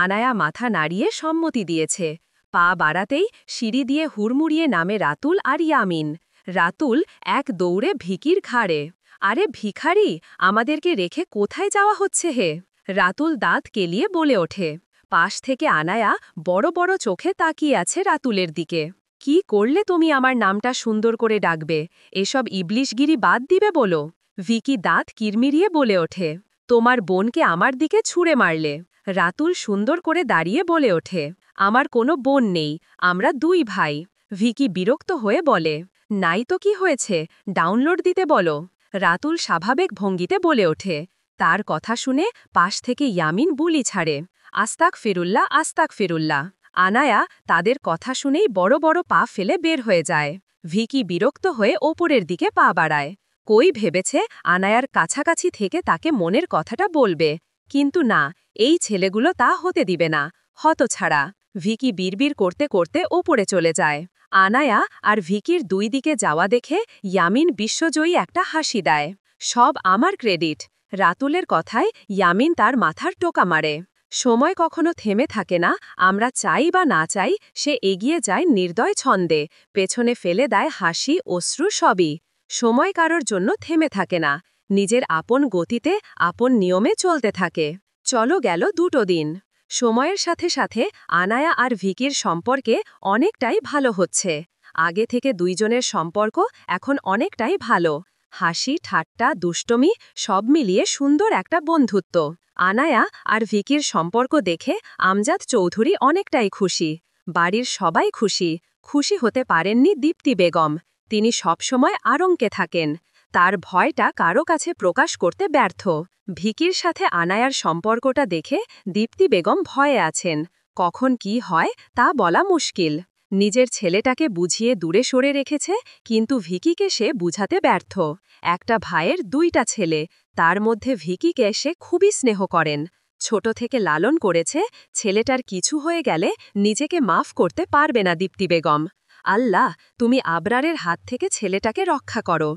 আনায়া মাথা নাড়িয়ে সম্মতি দিয়েছে। পা বাড়াতেই সিঁড়ি দিয়ে হুড়মুড়িয়ে নামে রাতুল আর ইয়ামিন। রাতুল এক দৌড়ে ভিকির ঘাড়ে। আরে ভিখারি, আমাদেরকে রেখে কোথায় যাওয়া হচ্ছে হে? রাতুল দাঁত কেলিয়ে বলে ওঠে। পাশ থেকে আনায়া বড় বড় চোখে তাকিয়ে আছে রাতুলের দিকে। কি করলে তুমি আমার নামটা সুন্দর করে ডাকবে? এসব ইবলিশগিরি বাদ দিবে বলো? ভিকি দাঁত কিরমিরিয়ে বলে ওঠে। তোমার বোনকে আমার দিকে ছুঁড়ে মারলে। রাতুল সুন্দর করে দাঁড়িয়ে বলে ওঠে। আমার কোনো বোন নেই, আমরা দুই ভাই। ভিকি বিরক্ত হয়ে বলে, নাই তো কি হয়েছে, ডাউনলোড দিতে বলো। রাতুল স্বাভাবিক ভঙ্গিতে বলে ওঠে। তার কথা শুনে পাশ থেকে ইয়ামিন বুলি ছাড়ে। আস্তাক ফিরুল্লাহ, আস্তাক ফিরুল্লাহ। আনায়া তাদের কথা শুনেই বড় বড় পা ফেলে বের হয়ে যায়। ভিকি বিরক্ত হয়ে ওপরের দিকে পা বাড়ায়। কই ভেবেছে আনায়ার কাছাকাছি থেকে তাকে মনের কথাটা বলবে, কিন্তু না, এই ছেলেগুলো তা হতে দিবে না। হতছাড়া। ভিকি বিড়বিড় করতে করতে ওপরে চলে যায়। আনায়া আর ভিকির দুই দিকে যাওয়া দেখে ইয়ামিন বিশ্বজয়ী একটা হাসি দেয়। সব আমার ক্রেডিট। রাতুলের কথায় ইয়ামিন তার মাথার টোকা মারে। সময় কখনো থেমে থাকে না, আমরা চাই বা না চাই সে এগিয়ে যায় নির্দয় ছন্দে, পেছনে ফেলে দেয় হাসি, অশ্রু সবই। সময় কারোর জন্য থেমে থাকে না, নিজের আপন গতিতে আপন নিয়মে চলতে থাকে। চলো গেল 2 দিন। সময়ের সাথে সাথে আনায়া আর ভিকির সম্পর্কে অনেকটাই ভালো হচ্ছে। আগে থেকে দুইজনের সম্পর্ক এখন অনেকটাই ভালো। হাসি, ঠাট্টা, দুষ্টমি সব মিলিয়ে সুন্দর একটা বন্ধুত্ব। আনায়া আর ভিকির সম্পর্ক দেখে আমজাদ চৌধুরী অনেকটাই খুশি। বাড়ির সবাই খুশি। খুশি হতে পারেননি দীপ্তি বেগম। তিনি সবসময় আতঙ্কে থাকেন। তার ভয়টা কারো কাছে প্রকাশ করতে ব্যর্থ। ভিকির সাথে আনায়ার সম্পর্কটা দেখে দীপ্তি বেগম ভয়ে আছেন। কখন কি হয় তা বলা মুশকিল। নিজের ছেলেটাকে বুঝিয়ে দূরে সরে রেখেছে, কিন্তু ভিকিকে সে বুঝাতে ব্যর্থ। একটা ভাইয়ের দুইটা ছেলে, তার মধ্যে ভিকিকে সে খুবই স্নেহ করেন। ছোট থেকে লালন করেছে, ছেলেটার কিছু হয়ে গেলে নিজেকে মাফ করতে পারবে না দীপ্তি বেগম। আল্লাহ, তুমি আবরারের হাত থেকে ছেলেটাকে রক্ষা করো।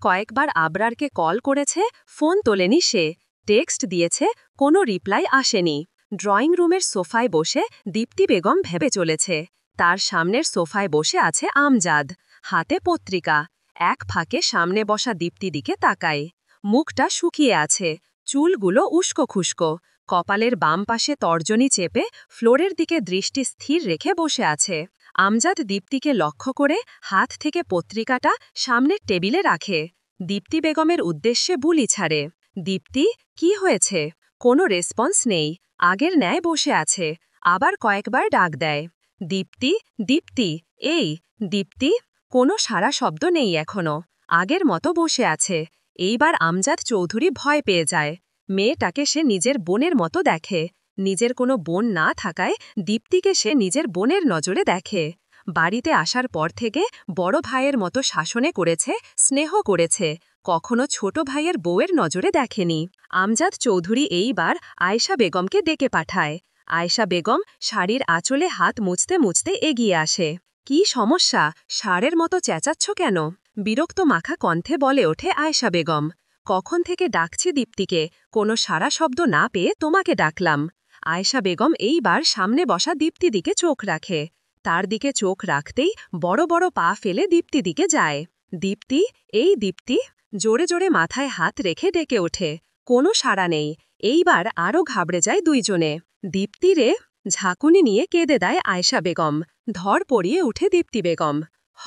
কয়েকবার আবরারকে কল করেছে, ফোন তোলেনি সে। টেক্সট দিয়েছে, কোনো রিপ্লাই আসেনি। ড্রয়িং রুমের সোফায় বসে দীপ্তি বেগম ভেবে চলেছে। তার সামনের সোফায় বসে আছে আমজাদ, হাতে পত্রিকা। এক ফাঁকে সামনে বসা দীপ্তি দিকে তাকায়। মুখটা শুকিয়ে আছে, চুলগুলো উস্কো খুস্কো। কপালের বাম পাশে তর্জনী চেপে ফ্লোরের দিকে দৃষ্টি স্থির রেখে বসে আছে। আমজাদ দীপ্তিকে লক্ষ্য করে হাত থেকে পত্রিকাটা সামনের টেবিলে রাখে। দীপ্তি বেগমের উদ্দেশ্যে বুলি ছাড়ে। দীপ্তি, কি হয়েছে? কোনো রেসপন্স নেই। আগের ন্যায় বসে আছে। আবার কয়েকবার ডাক দেয়, দীপ্তি, দীপ্তি, এই দীপ্তি। কোনো সারা শব্দ নেই এখনো। আগের মতো বসে আছে। এইবার আমজাদ চৌধুরী ভয় পেয়ে যায়। মেয়েটাকে সে নিজের বোনের মতো দেখে। নিজের কোনো বোন না থাকায় দীপ্তিকে সে নিজের বোনের নজরে দেখে। বাড়িতে আসার পর থেকে বড় ভাইয়ের মতো শাসনে করেছে, স্নেহ করেছে। কখনো ছোট ভাইয়ের বউয়ের নজরে দেখেনি। আমজাদ চৌধুরী এইবার আয়েশা বেগমকে ডেকে পাঠায়। আয়েশা বেগম শাড়ির আঁচলে হাত মুছতে মুছতে এগিয়ে আসে। কি সমস্যা? ষাঁড়ের মতো চেঁচাচ্ছ কেন? বিরক্ত মাখা কণ্ঠে বলে ওঠে আয়েশা বেগম। কখন থেকে ডাকছি দীপ্তিকে, কোনো সারা শব্দ না পেয়ে তোমাকে ডাকলাম। আয়েশা বেগম এইবার সামনে বসা দীপ্তি দিকে চোখ রাখে। তার দিকে চোখ রাখতেই বড় বড় পা ফেলে দীপ্তি দিকে যায়। দীপ্তি, এই দীপ্তি। জোরে জোরে মাথায় হাত রেখে ডেকে ওঠে। কোনো সাড়া নেই। এইবার আরও ঘাবড়ে যায় দুইজনে। দীপ্তি রে! ঝাঁকুনি নিয়ে কেঁদে দেয় আয়েশা বেগম। ধর পড়িয়ে উঠে দীপ্তি বেগম। হ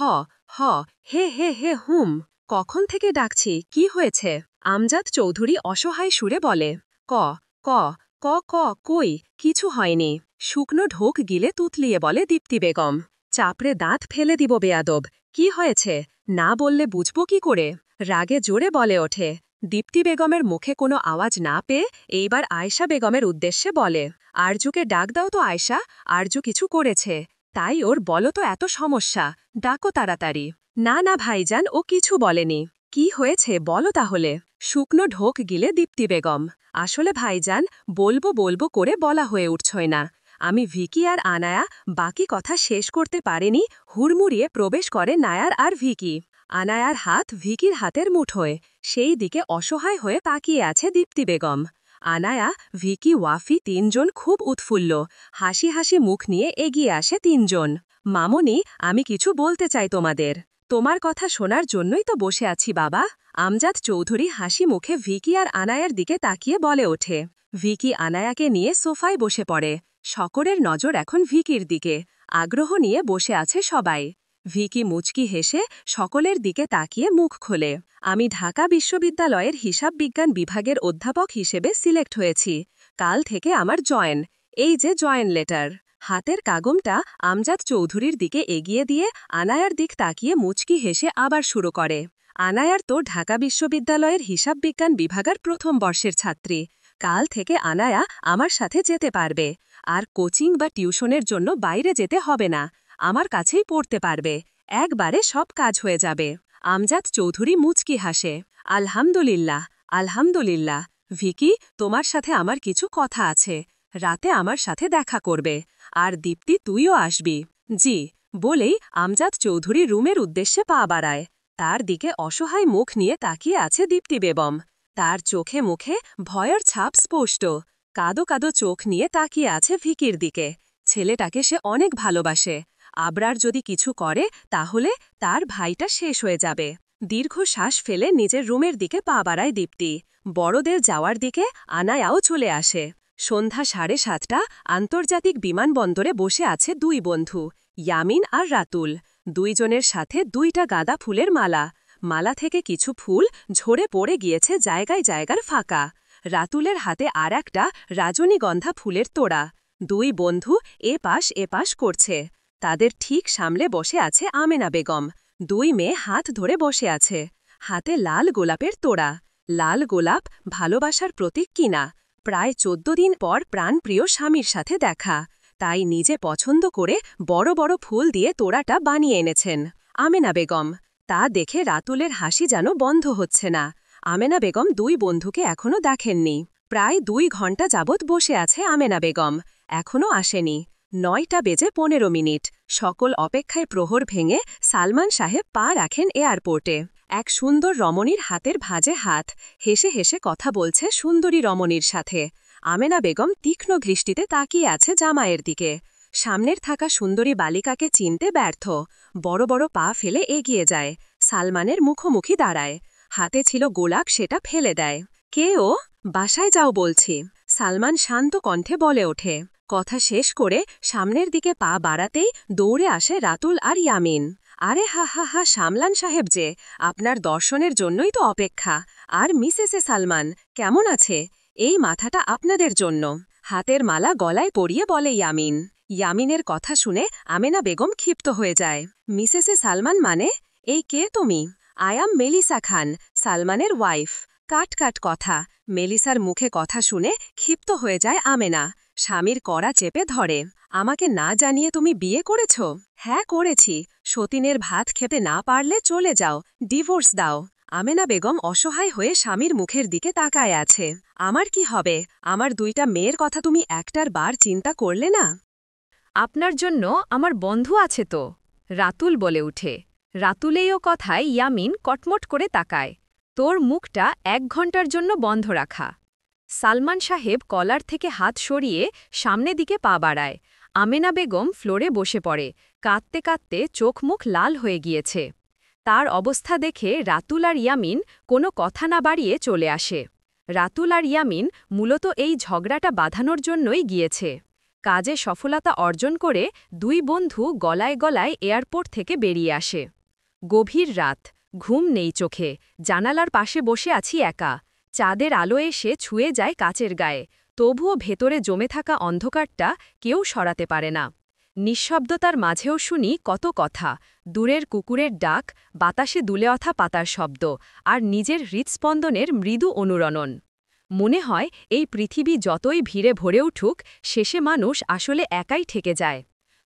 হ, হে হে হে হুম। কখন থেকে ডাকছি, কি হয়েছে? আমজাদ চৌধুরী অসহায় সুরে বলে, ক ক ক ক কই, কিছু হয়নি। শুকনো ঢোক গিলে তুতলিয়ে বলে দীপ্তি বেগম। চাপড়ে দাঁত ফেলে দিব বেয়াদব। কি হয়েছে? না বললে বুঝব কি করে? রাগে জোরে বলে ওঠে। দীপ্তি বেগমের মুখে কোনো আওয়াজ না পেয়ে এইবার আয়েশা বেগমের উদ্দেশ্যে বলে, আরজুকে ডাক দাও তো আয়েশা, আরজু কিছু করেছে। তাই ওর বলো তো এত সমস্যা, ডাকো তাড়াতাড়ি। না না ভাইজান, ও কিছু বলেনি। কি হয়েছে বলো তাহলে? শুকনো ঢোক গিলে দীপ্তি বেগম। আসলে ভাইজান, বলবো বলবো করে বলা হয়ে উঠছই না। আমি ভিকি আর আনায়া বাকি কথা শেষ করতে পারেনি, হুড়মুড়িয়ে প্রবেশ করে নায়ার আর ভিকি। আনায়ার হাত ভিকির হাতের মুঠোয়। সেই দিকে অসহায় হয়ে তাকিয়ে আছে দীপ্তি বেগম। আনায়া, ভিকি, ওয়াফি তিনজন খুব উৎফুল্ল। হাসি হাসি মুখ নিয়ে এগিয়ে আসে তিনজন। মামনি, আমি কিছু বলতে চাই তোমাদের। তোমার কথা শোনার জন্যই তো বসে আছি বাবা। আমজাদ চৌধুরী হাসি মুখে ভিকি আর আনায়ার দিকে তাকিয়ে বলে ওঠে। ভিকি আনায়াকে নিয়ে সোফায় বসে পড়ে। সকলের নজর এখন ভিকির দিকে। আগ্রহ নিয়ে বসে আছে সবাই। ভিকি মুচকি হেসে সকলের দিকে তাকিয়ে মুখ খোলে। আমি ঢাকা বিশ্ববিদ্যালয়ের হিসাব বিজ্ঞান বিভাগের অধ্যাপক হিসেবে সিলেক্ট হয়েছি। কাল থেকে আমার জয়েন। এই যে জয়েন লেটার। হাতের কাগমটা আমজাদ চৌধুরীর দিকে এগিয়ে দিয়ে আনায়ার দিক তাকিয়ে মুচকি হেসে আবার শুরু করে। আনায়ার তো ঢাকা বিশ্ববিদ্যালয়ের হিসাব বিজ্ঞান বিভাগের প্রথম বর্ষের ছাত্রী। কাল থেকে আনায়া আমার সাথে যেতে পারবে। আর কোচিং বা টিউশনের জন্য বাইরে যেতে হবে না। আমার কাছেই পড়তে পারবে। একবারে সব কাজ হয়ে যাবে। আমজাদ চৌধুরী মুচকি হাসে। আলহামদুলিল্লাহ, আলহামদুলিল্লাহ। ভিকি, তোমার সাথে আমার কিছু কথা আছে। রাতে আমার সাথে দেখা করবে। আর দীপ্তি, তুইও আসবি। জি, বলেই আমজাদ চৌধুরী রুমের উদ্দেশ্যে পা বাড়ায়। তার দিকে অসহায় মুখ নিয়ে তাকিয়ে আছে দীপ্তি বেগম। তার চোখে মুখে ভয়ের ছাপ স্পষ্ট। কাদো কাদো চোখ নিয়ে তাকিয়ে আছে ভিকির দিকে। ছেলেটাকে সে অনেক ভালোবাসে। আবরার যদি কিছু করে তাহলে তার ভাইটা শেষ হয়ে যাবে। দীর্ঘ শ্বাস ফেলে নিজের রুমের দিকে পা বাড়ায় দীপ্তি। বড়দের যাওয়ার দিকে আনায়াও চলে আসে। সন্ধ্যা 7:30টা, আন্তর্জাতিক বিমানবন্দরে বসে আছে দুই বন্ধু, ইয়ামিন আর রাতুল। দুইজনের সাথে দুইটা গাঁদা ফুলের মালা। মালা থেকে কিছু ফুল ঝরে পড়ে গিয়েছে জায়গায় জায়গার ফাঁকা। রাতুলের হাতে আর একটা রজনীগন্ধা ফুলের তোড়া। দুই বন্ধু এপাশ করছে। তাদের ঠিক সামনে বসে আছে আমেনা বেগম। দুই মেয়ে হাত ধরে বসে আছে। হাতে লাল গোলাপের তোড়া। লাল গোলাপ ভালোবাসার প্রতীক কিনা। প্রায় 14 দিন পর প্রাণপ্রিয় স্বামীর সাথে দেখা, তাই নিজে পছন্দ করে বড় বড় ফুল দিয়ে তোড়াটা বানিয়ে এনেছেন আমেনা বেগম। তা দেখে রাতুলের হাসি যেন বন্ধ হচ্ছে না। আমেনা বেগম দুই বন্ধুকে এখনও দেখেননি। প্রায় 2 ঘণ্টা যাবৎ বসে আছে আমেনা বেগম, এখনও আসেনি। 9টা বেজে 15 মিনিট। সকল অপেক্ষায় প্রহর ভেঙে সালমান সাহেব পা রাখেন এয়ারপোর্টে। এক সুন্দর রমণীর হাতের ভাঁজে হাত, হেসে হেসে কথা বলছে সুন্দরী রমণীর সাথে। আমেনা বেগম তীক্ষ্ণ দৃষ্টিতে তাকিয়ে আছে জামাইয়ের দিকে। সামনের থাকা সুন্দরী বালিকাকে চিনতে ব্যর্থ। বড় বড় পা ফেলে এগিয়ে যায়। সালমানের মুখোমুখি দাঁড়ায়। হাতে ছিল গোলাপ, সেটা ফেলে দেয়। কে ও? বাসায় যাও বলছি। সালমান শান্ত কণ্ঠে বলে ওঠে। কথা শেষ করে সামনের দিকে পা বাড়াতেই দৌড়ে আসে রাতুল আর ইয়ামিন। আরে হা হা হা, সামলান সাহেব যে, আপনার দর্শনের জন্যই তো অপেক্ষা। আর মিসেসে সালমান কেমন আছে? এই মাথাটা আপনাদের জন্য। হাতের মালা গলায় পরিয়ে বলে ইয়ামিন। ইয়ামিনের কথা শুনে আমেনা বেগম ক্ষিপ্ত হয়ে যায়। মিসেসে সালমান মানে? এই কে তুমি? আই অ্যাম মেলিসা খান, সালমানের ওয়াইফ। কাট কাট কথা। মেলিসার মুখে কথা শুনে ক্ষিপ্ত হয়ে যায় আমেনা। স্বামীর কড়া চেপে ধরে। আমাকে না জানিয়ে তুমি বিয়ে করেছ? হ্যাঁ করেছি। সতীনের ভাত খেতে না পারলে চলে যাও, ডিভোর্স দাও। আমেনা বেগম অসহায় হয়ে স্বামীর মুখের দিকে তাকায় আছে। আমার কি হবে? আমার 2টা মেয়ের কথা তুমি একটার বার চিন্তা করলে না? আপনার জন্য আমার বন্ধু আছে তো, রাতুল বলে উঠে। রাতুলেও কথায় ইয়ামিন কটমট করে তাকায়। তোর মুখটা 1 ঘন্টার জন্য বন্ধ রাখা। সালমান সাহেব কলার থেকে হাত সরিয়ে সামনে দিকে পা বাড়ায়। আমেনা বেগম ফ্লোরে বসে পড়ে। কাঁদতে কাঁদতে চোখ মুখ লাল হয়ে গিয়েছে। তার অবস্থা দেখে রাতুল আর ইয়ামিন কোনো কথা না বাড়িয়ে চলে আসে। রাতুল আর ইয়ামিন মূলত এই ঝগড়াটা বাঁধানোর জন্যই গিয়েছে। কাজে সফলতা অর্জন করে 2 বন্ধু গলায় গলায় এয়ারপোর্ট থেকে বেরিয়ে আসে। গভীর রাত, ঘুম নেই চোখে। জানালার পাশে বসে আছি একা। চাঁদের আলো এসে ছুঁয়ে যায় কাচের গায়ে, তবুও ভেতরে জমে থাকা অন্ধকারটা কেউ সরাতে পারে না। নিঃশব্দতার মাঝেও শুনি কত কথা, দূরের কুকুরের ডাক, বাতাসে দুলে ওঠা পাতার শব্দ, আর নিজের হৃৎস্পন্দনের মৃদু অনুরণন। মনে হয় এই পৃথিবী যতই ভিড়ে ভরে উঠুক, শেষে মানুষ আসলে একাই ঠেকে যায়।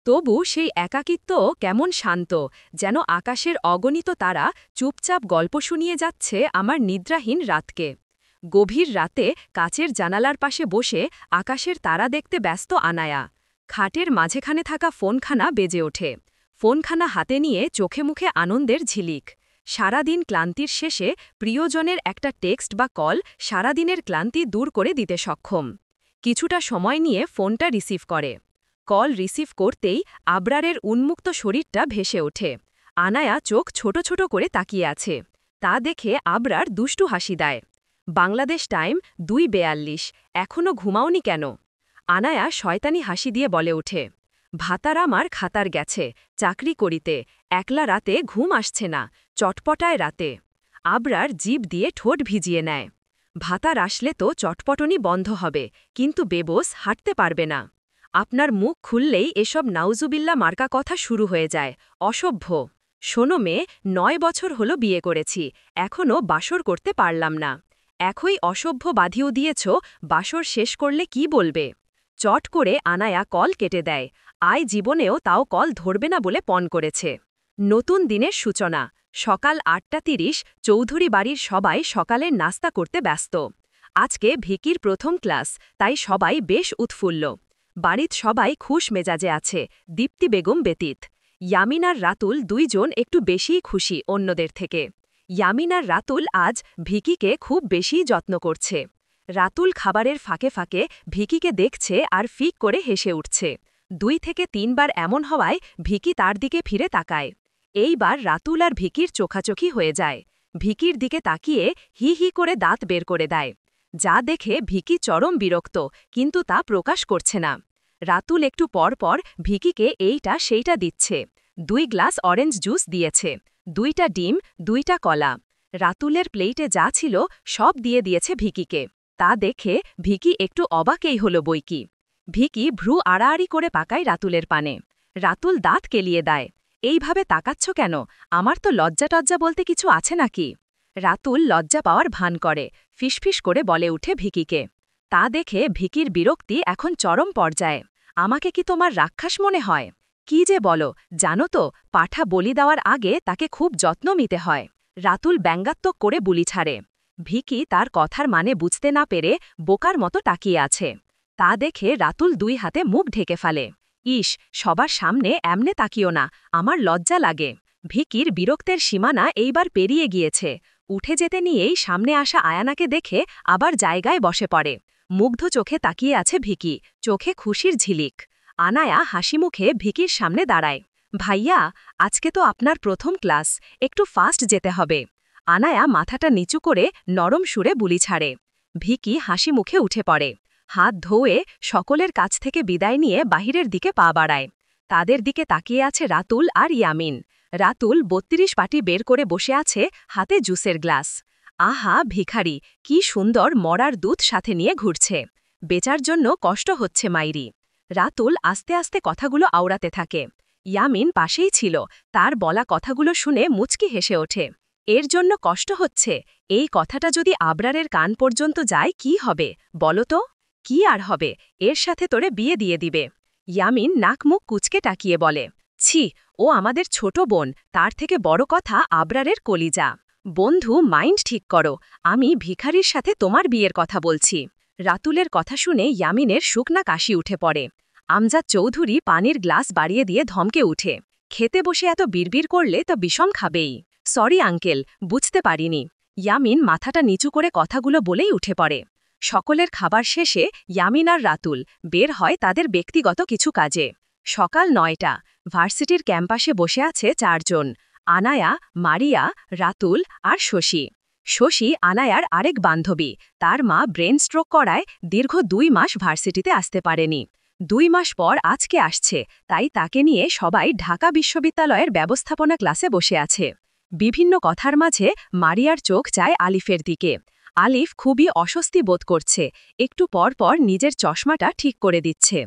তবু সেই একাকিত্বও কেমন শান্ত, যেন আকাশের অগণিত তারা চুপচাপ গল্প শুনিয়ে যাচ্ছে আমার নিদ্রাহীন রাতকে। গভীর রাতে কাচের জানালার পাশে বসে আকাশের তারা দেখতে ব্যস্ত আনায়া। খাটের মাঝেখানে থাকা ফোনখানা বেজে ওঠে। ফোনখানা হাতে নিয়ে চোখে মুখে আনন্দের ঝিলিক। সারাদিন ক্লান্তির শেষে প্রিয়জনের একটা টেক্সট বা কল সারাদিনের ক্লান্তি দূর করে দিতে সক্ষম। কিছুটা সময় নিয়ে ফোনটা রিসিভ করে। কল রিসিভ করতেই আবরারের উন্মুক্ত শরীরটা ভেসে ওঠে। আনায়া চোখ ছোট ছোট করে তাকিয়ে আছে। তা দেখে আবরার দুষ্টু হাসি দেয়। বাংলাদেশ টাইম 2:42, এখনও ঘুমাওনি কেন? আনায়া শয়তানি হাসি দিয়ে বলে ওঠে, ভাতার আমার খাতার গেছে, চাকরি করিতে, একলা রাতে ঘুম আসছে না, চটপটায় রাতে। আবরার জিভ দিয়ে ঠোঁট ভিজিয়ে নেয়। ভাতার আসলে তো চটপটনি বন্ধ হবে, কিন্তু বেবস হাঁটতে পারবে না। আপনার মুখ খুললেই এসব নাউজুবিল্লা মার্কা কথা শুরু হয়ে যায়, অসভ্য। শোনো মেয়ে, 9 বছর হলো বিয়ে করেছি, এখনও বাসর করতে পারলাম না। একই অসভ্য বাধিও দিয়েছ, বাসর শেষ করলে কি বলবে? চট করে আনায়া কল কেটে দেয়। আয় জীবনেও তাও কল ধরবে না বলে পণ করেছে। নতুন দিনের সূচনা। সকাল 8:30, চৌধুরী বাড়ির সবাই সকালের নাস্তা করতে ব্যস্ত। আজকে ভিকির প্রথম ক্লাস, তাই সবাই বেশ উৎফুল্ল। বাড়ির সবাই খুশ মেজাজে আছে, দীপ্তি বেগম ব্যতীত। ইয়ামিন আর রাতুল 2 জন একটু বেশিই খুশি অন্যদের থেকে। ইয়ামিন আর রাতুল আজ ভিকিকে খুব বেশি যত্ন করছে। রাতুল খাবারের ফাঁকে ফাঁকে ভিকিকে দেখছে আর ফিক করে হেসে উঠছে। 2 থেকে 3 বার এমন হওয়ায় ভিকি তার দিকে ফিরে তাকায়। এইবার রাতুল আর ভিকির চোখাচোখি হয়ে যায়। ভিকির দিকে তাকিয়ে হি হি করে দাঁত বের করে দেয়। যা দেখে ভিকি চরম বিরক্ত, কিন্তু তা প্রকাশ করছে না। রাতুল একটু পর পর ভিকিকে এইটা সেইটা দিচ্ছে। 2 গ্লাস অরেঞ্জ জুস দিয়েছে, 2টা ডিম, 2টা কলা। রাতুলের প্লেটে যা ছিল সব দিয়ে দিয়েছে ভিকিকে। তা দেখে ভিকি একটু অবাকেই হল বইকি। ভিকি ভ্রু আড়াআড়ি করে পাকায় রাতুলের পানে। রাতুল দাঁত কেলিয়ে দেয়। এইভাবে তাকাচ্ছ কেন? আমার তো লজ্জা টজ্জা বলতে কিছু আছে নাকি? রাতুল লজ্জা পাওয়ার ভান করে, ফিসফিস করে বলে উঠে ভিকিকে। তা দেখে ভিকির বিরক্তি এখন চরম পর্যায়ে। আমাকে কি তোমার রাক্ষস মনে হয়? কি যে বলো, জানো তো পাঠা বলি দেওয়ার আগে তাকে খুব যত্ন নিতে হয়। রাতুল ব্যঙ্গাত্মক করে বুলি ছাড়ে। ভিকি তার কথার মানে বুঝতে না পেরে বোকার মতো তাকিয়ে আছে। তা দেখে রাতুল 2 হাতে মুখ ঢেকে ফেলে। ইস, সবার সামনে এমনে তাকিও না, আমার লজ্জা লাগে। ভিকির বিরক্তের সীমানা এইবার পেরিয়ে গিয়েছে। উঠে যেতে নিয়েই সামনে আসা আয়ানাকে দেখে আবার জায়গায় বসে পড়ে। মুগ্ধ চোখে তাকিয়ে আছে ভিকি, চোখে খুশির ঝিলিক। আনায়া হাসিমুখে ভিকির সামনে দাঁড়ায়। ভাইয়া, আজকে তো আপনার প্রথম ক্লাস, একটু ফাস্ট যেতে হবে। আনায়া মাথাটা নিচু করে নরম সুরে বুলি ছাড়ে। ভিকি হাসি মুখে উঠে পড়ে। হাত ধোয়ে সকলের কাছ থেকে বিদায় নিয়ে বাহিরের দিকে পা বাড়ায়। তাদের দিকে তাকিয়ে আছে রাতুল আর ইয়ামিন। রাতুল 32 পাটি বের করে বসে আছে, হাতে জুসের গ্লাস। আহা ভিখারি, কি সুন্দর মরার দুধ সাথে নিয়ে ঘুরছে। বেচার জন্য কষ্ট হচ্ছে মাইরি। রাতুল আস্তে আস্তে কথাগুলো আওড়াতে থাকে। ইয়ামিন পাশেই ছিল, তার বলা কথাগুলো শুনে মুচকি হেসে ওঠে। এর জন্য কষ্ট হচ্ছে, এই কথাটা যদি আবরারের কান পর্যন্ত যায় কি হবে বলো তো? কি আর হবে, এর সাথে তোরে বিয়ে দিয়ে দিবে। ইয়ামিন নাক মুখ কুচকে টাকিয়ে বলে, ছি, ও আমাদের ছোট বোন, তার থেকে বড় কথা আবরারের কলিজা। বন্ধু, মাইন্ড ঠিক করো, আমি ভিখারির সাথে তোমার বিয়ের কথা বলছি। রাতুলের কথা শুনে ইয়ামিনের শুকনা কাশি উঠে পড়ে। আমজাদ চৌধুরী পানির গ্লাস বাড়িয়ে দিয়ে ধমকে উঠে, খেতে বসে এত বিড়বিড় করলে তো বিষম খাবেই। সরি আঙ্কেল, বুঝতে পারিনি। ইয়ামিন মাথাটা নিচু করে কথাগুলো বলেই উঠে পড়ে। সকলের খাবার শেষে ইয়ামিন আর রাতুল বের হয় তাদের ব্যক্তিগত কিছু কাজে। সকাল 9টা, ভার্সিটির ক্যাম্পাসে বসে আছে 4 জন, আনায়া, মারিয়া, রাতুল আর শশী। শশী আনায়ার আরেক বান্ধবী, তার মা ব্রেন স্ট্রোক করায় দীর্ঘ 2 মাস ভার্সিটিতে আসতে পারেনি। 2 মাস পর আজকে আসছে, তাই তাকে নিয়ে সবাই ঢাকা বিশ্ববিদ্যালয়ের ব্যবস্থাপনা ক্লাসে বসে আছে। বিভিন্ন কথার মাঝে মারিয়ার চোখ চায় আলিফের দিকে। আলিফ খুবই অস্বস্তি বোধ করছে, একটু পর পর নিজের চশমাটা ঠিক করে দিচ্ছে।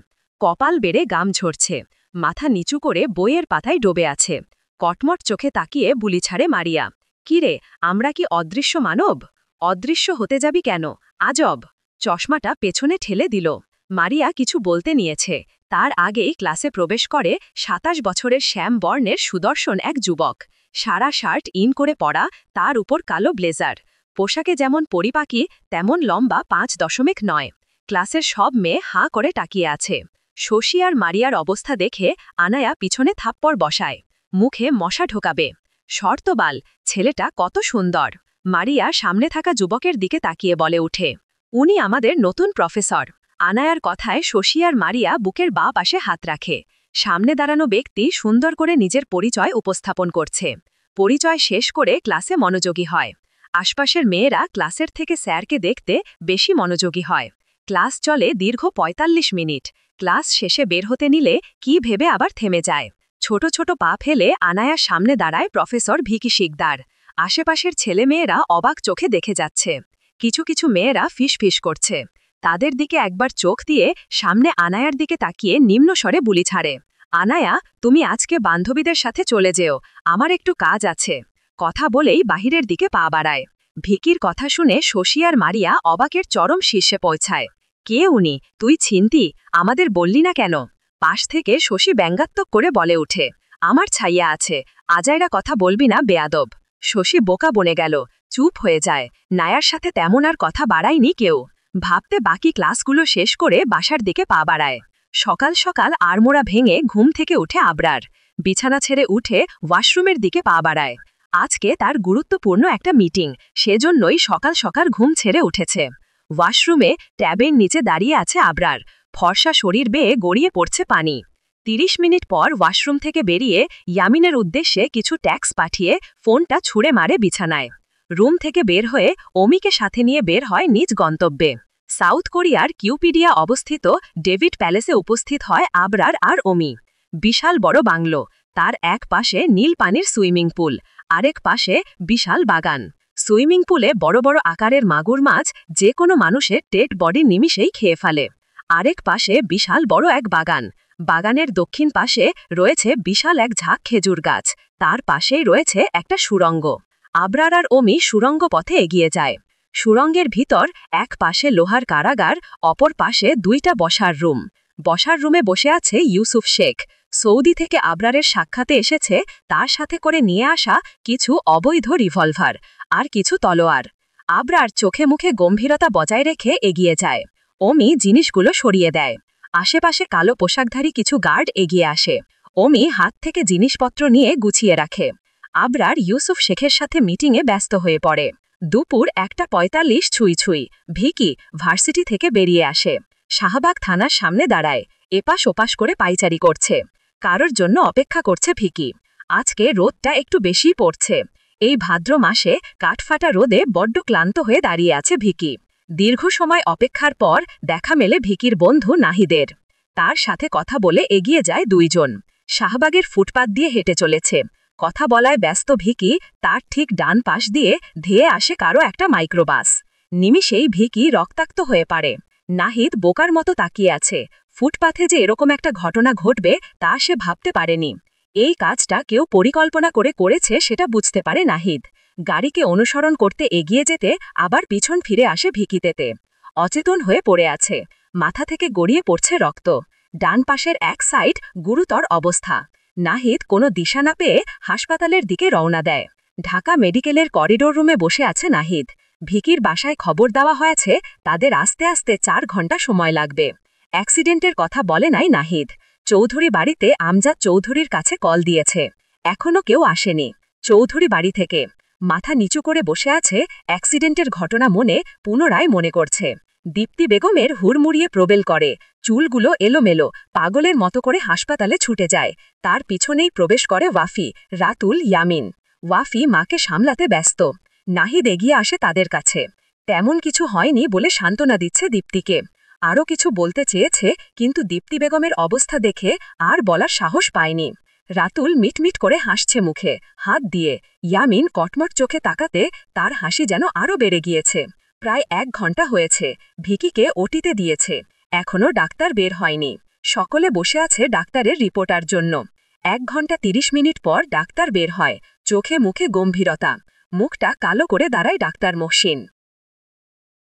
কপাল বেড়ে গাম ঝরছে, মাথা নিচু করে বইয়ের পাতায় ডোবে আছে। কটমট চোখে তাকিয়ে বুলি ছাড়ে মারিয়া। কিরে, আমরা কি অদৃশ্য মানব? অদৃশ্য হতে যাবি কেন? আজব। চশমাটা পেছনে ঠেলে দিল। মারিয়া কিছু বলতে নিয়েছে, তার আগেই ক্লাসে প্রবেশ করে 27 বছরের শ্যাম বর্ণের সুদর্শন এক যুবক। সারা শার্ট ইন করে পরা, তার উপর কালো ব্লেজার। পোশাকে যেমন পরিপাকি তেমন লম্বা 5.9। ক্লাসের সব মেয়ে হাঁ করে তাকিয়ে আছে। শশী আর মারিয়ার অবস্থা দেখে আনায়া পিছনে থাপ্পড় বসায়, মুখে মশা ঢোকাবে। শর্তবাল, ছেলেটা কত সুন্দর। মারিয়া সামনে থাকা যুবকের দিকে তাকিয়ে বলে উঠে, উনি আমাদের নতুন প্রফেসর। আনায়ার কথায় শশী আর মারিয়া বুকের বাঁ পাশে হাত রাখে। সামনে দাঁড়ানো ব্যক্তি সুন্দর করে নিজের পরিচয় উপস্থাপন করছে। পরিচয় শেষ করে ক্লাসে মনোযোগী হয়। আশপাশের মেয়েরা ক্লাসের থেকে স্যারকে দেখতে বেশি মনোযোগী হয়। ক্লাস চলে দীর্ঘ 45 মিনিট। ক্লাস শেষে বের হতে নিলে কি ভেবে আবার থেমে যায়। ছোট ছোট পা ফেলে আনায়ার সামনে দাঁড়ায় প্রফেসর ভিকি শিকদার। আশেপাশের ছেলেমেয়েরা অবাক চোখে দেখে যাচ্ছে। কিছু কিছু মেয়েরা ফিসফিস করছে। তাদের দিকে একবার চোখ দিয়ে সামনে আনায়ার দিকে তাকিয়ে নিম্ন স্বরে বুলি ছাড়ে, আনায়া, তুমি আজকে বান্ধবীদের সাথে চলে যেও, আমার একটু কাজ আছে। কথা বলেই বাহিরের দিকে পা বাড়ায়। ভিকির কথা শুনে শশী আর মারিয়া অবাকের চরম শীর্ষে পৌঁছায়। কে উনি? তুই ছিনতি, আমাদের বললি না কেন? পাশ থেকে শশী ব্যঙ্গাত্মক করে বলে উঠে, আমার ছাইয়া আছে, আজাইরা কথা বলবি না বেয়াদব। শশী বোকা বনে গেল, চুপ হয়ে যায়। নায়ার সাথে তেমন আর কথা বাড়ায়নি কেউ। ভাবতে বাকি ক্লাসগুলো শেষ করে বাসার দিকে পা বাড়ায়। সকাল সকাল আড়মোড়া ভেঙে ঘুম থেকে উঠে আবরার। বিছানা ছেড়ে উঠে ওয়াশরুমের দিকে পা বাড়ায়। আজকে তার গুরুত্বপূর্ণ একটা মিটিং, সেজন্যই সকাল সকাল ঘুম ছেড়ে উঠেছে। ওয়াশরুমে ট্যাবের নিচে দাঁড়িয়ে আছে আবরার। ফর্সা শরীর বেয়ে গড়িয়ে পড়ছে পানি। 30 মিনিট পর ওয়াশরুম থেকে বেরিয়ে ইয়ামিনের উদ্দেশ্যে কিছু ট্যাক্স পাঠিয়ে ফোনটা ছুঁড়ে মারে বিছানায়। রুম থেকে বের হয়ে অমিকে সাথে নিয়ে বের হয় নিজ গন্তব্যে। সাউথ কোরিয়ার কিউপিডিয়া অবস্থিত ডেভিড প্যালেসে উপস্থিত হয় আবরার আর অমি। বিশাল বড় বাংলো, তার এক পাশে নীল পানির সুইমিং পুল, আরেক পাশে বিশাল বাগান। সুইমিং পুলে বড় বড় আকারের মাগুর মাছ যে কোনো মানুষের টেট বডি নিমিষেই খেয়ে ফেলে। আরেক পাশে বিশাল বড় এক বাগান। বাগানের দক্ষিণ পাশে রয়েছে বিশাল এক ঝাঁক খেজুর গাছ। তার পাশেই রয়েছে একটা সুড়ঙ্গ। আবরার আর অমি সুড়ঙ্গ পথে এগিয়ে যায়। সুড়ঙ্গের ভিতর এক পাশে লোহার কারাগার, অপর পাশে দুইটা বসার রুম। বসার রুমে বসে আছে ইউসুফ শেখ। সৌদি থেকে আবরারের সাক্ষাতে এসেছে তার সাথে করে নিয়ে আসা কিছু অবৈধ রিভলভার আর কিছু তলোয়ার। আবরার চোখে মুখে গম্ভীরতা বজায় রেখে এগিয়ে যায়। অমি জিনিসগুলো সরিয়ে দেয়। আশেপাশে কালো পোশাকধারী কিছু গার্ড এগিয়ে আসে। অমি হাত থেকে জিনিসপত্র নিয়ে গুছিয়ে রাখে। আবরার ইউসুফ শেখের সাথে মিটিংয়ে ব্যস্ত হয়ে পড়ে। দুপুর 1:45 ছুঁই ভিকি ভার্সিটি থেকে বেরিয়ে আসে। শাহবাগ থানার সামনে দাঁড়ায়, এপাশ ওপাশ করে পাইচারি করছে। কারোর জন্য অপেক্ষা করছে ভিকি। আজকে রোদটা একটু বেশিই পড়ছে। এই ভাদ্র মাসে কাঠফাটা রোদে বড্ড ক্লান্ত হয়ে দাঁড়িয়ে আছে ভিকি। দীর্ঘ সময় অপেক্ষার পর দেখা মেলে ভিকির বন্ধু নাহিদের। তার সাথে কথা বলে এগিয়ে যায় দুইজন। শাহবাগের ফুটপাত দিয়ে হেঁটে চলেছে। কথা বলায় ব্যস্ত ভিকি তার ঠিক ডান পাশ দিয়ে ধেয়ে আসে কারো একটা মাইক্রোবাস। নিমিষেই ভিকি রক্তাক্ত হয়ে পারে। নাহিদ বোকার মতো তাকিয়ে আছে। ফুটপাথে যে এরকম একটা ঘটনা ঘটবে তা সে ভাবতে পারেনি। এই কাজটা কেউ পরিকল্পনা করে করেছে সেটা বুঝতে পারে নাহিদ। গাড়িকে অনুসরণ করতে এগিয়ে যেতে আবার পিছন ফিরে আসে ভিকিতেতে। অচেতন হয়ে পড়ে আছে। মাথা থেকে গড়িয়ে পড়ছে রক্ত। ডান পাশের এক সাইড গুরুতর অবস্থা। নাহিদ কোনো দিশা না পেয়ে হাসপাতালের দিকে রওনা দেয়। ঢাকা মেডিকেলের করিডোর রুমে বসে আছে নাহিদ। ভিকির বাসায় খবর দেওয়া হয়েছে তাদের আস্তে আস্তে 4 ঘন্টা সময় লাগবে। অ্যাক্সিডেন্টের কথা বলে নাই নাহিদ। চৌধুরী বাড়িতে আমজাদ চৌধুরীর কাছে কল দিয়েছে। এখনও কেউ আসেনি। চৌধুরী বাড়ি থেকে মাথা নিচু করে বসে আছে। অ্যাক্সিডেন্টের ঘটনা পুনরায় মনে করছে। দীপ্তি বেগমের হুড়মুড়িয়ে প্রবেল করে। চুলগুলো এলোমেলো, পাগলের মতো করে হাসপাতালে ছুটে যায়। তার পিছনেই প্রবেশ করে ওয়াফি, রাতুল, ইয়ামিন। ওয়াফি মাকে সামলাতে ব্যস্ত। নাহিদ এগিয়ে আসে তাদের কাছে। তেমন কিছু হয়নি বলে সান্ত্বনা দিচ্ছে দীপ্তিকে। আরও কিছু বলতে চেয়েছে, কিন্তু দীপ্তি বেগমের অবস্থা দেখে আর বলার সাহস পায়নি। রাতুল মিটমিট করে হাসছে মুখে হাত দিয়ে। ইয়ামিন কটমট চোখে তাকাতে তার হাসি যেন আরও বেড়ে গিয়েছে। প্রায় 1 ঘন্টা হয়েছে। ভিকিকে ওটিতে দিয়েছে। এখনও ডাক্তার বের হয়নি। সকলে বসে আছে ডাক্তারের রিপোর্টার জন্য। 1 ঘন্টা 30 মিনিট পর ডাক্তার বের হয়। চোখে মুখে গম্ভীরতা। মুখটা কালো করে দাঁড়ায় ডাক্তার মহসিন।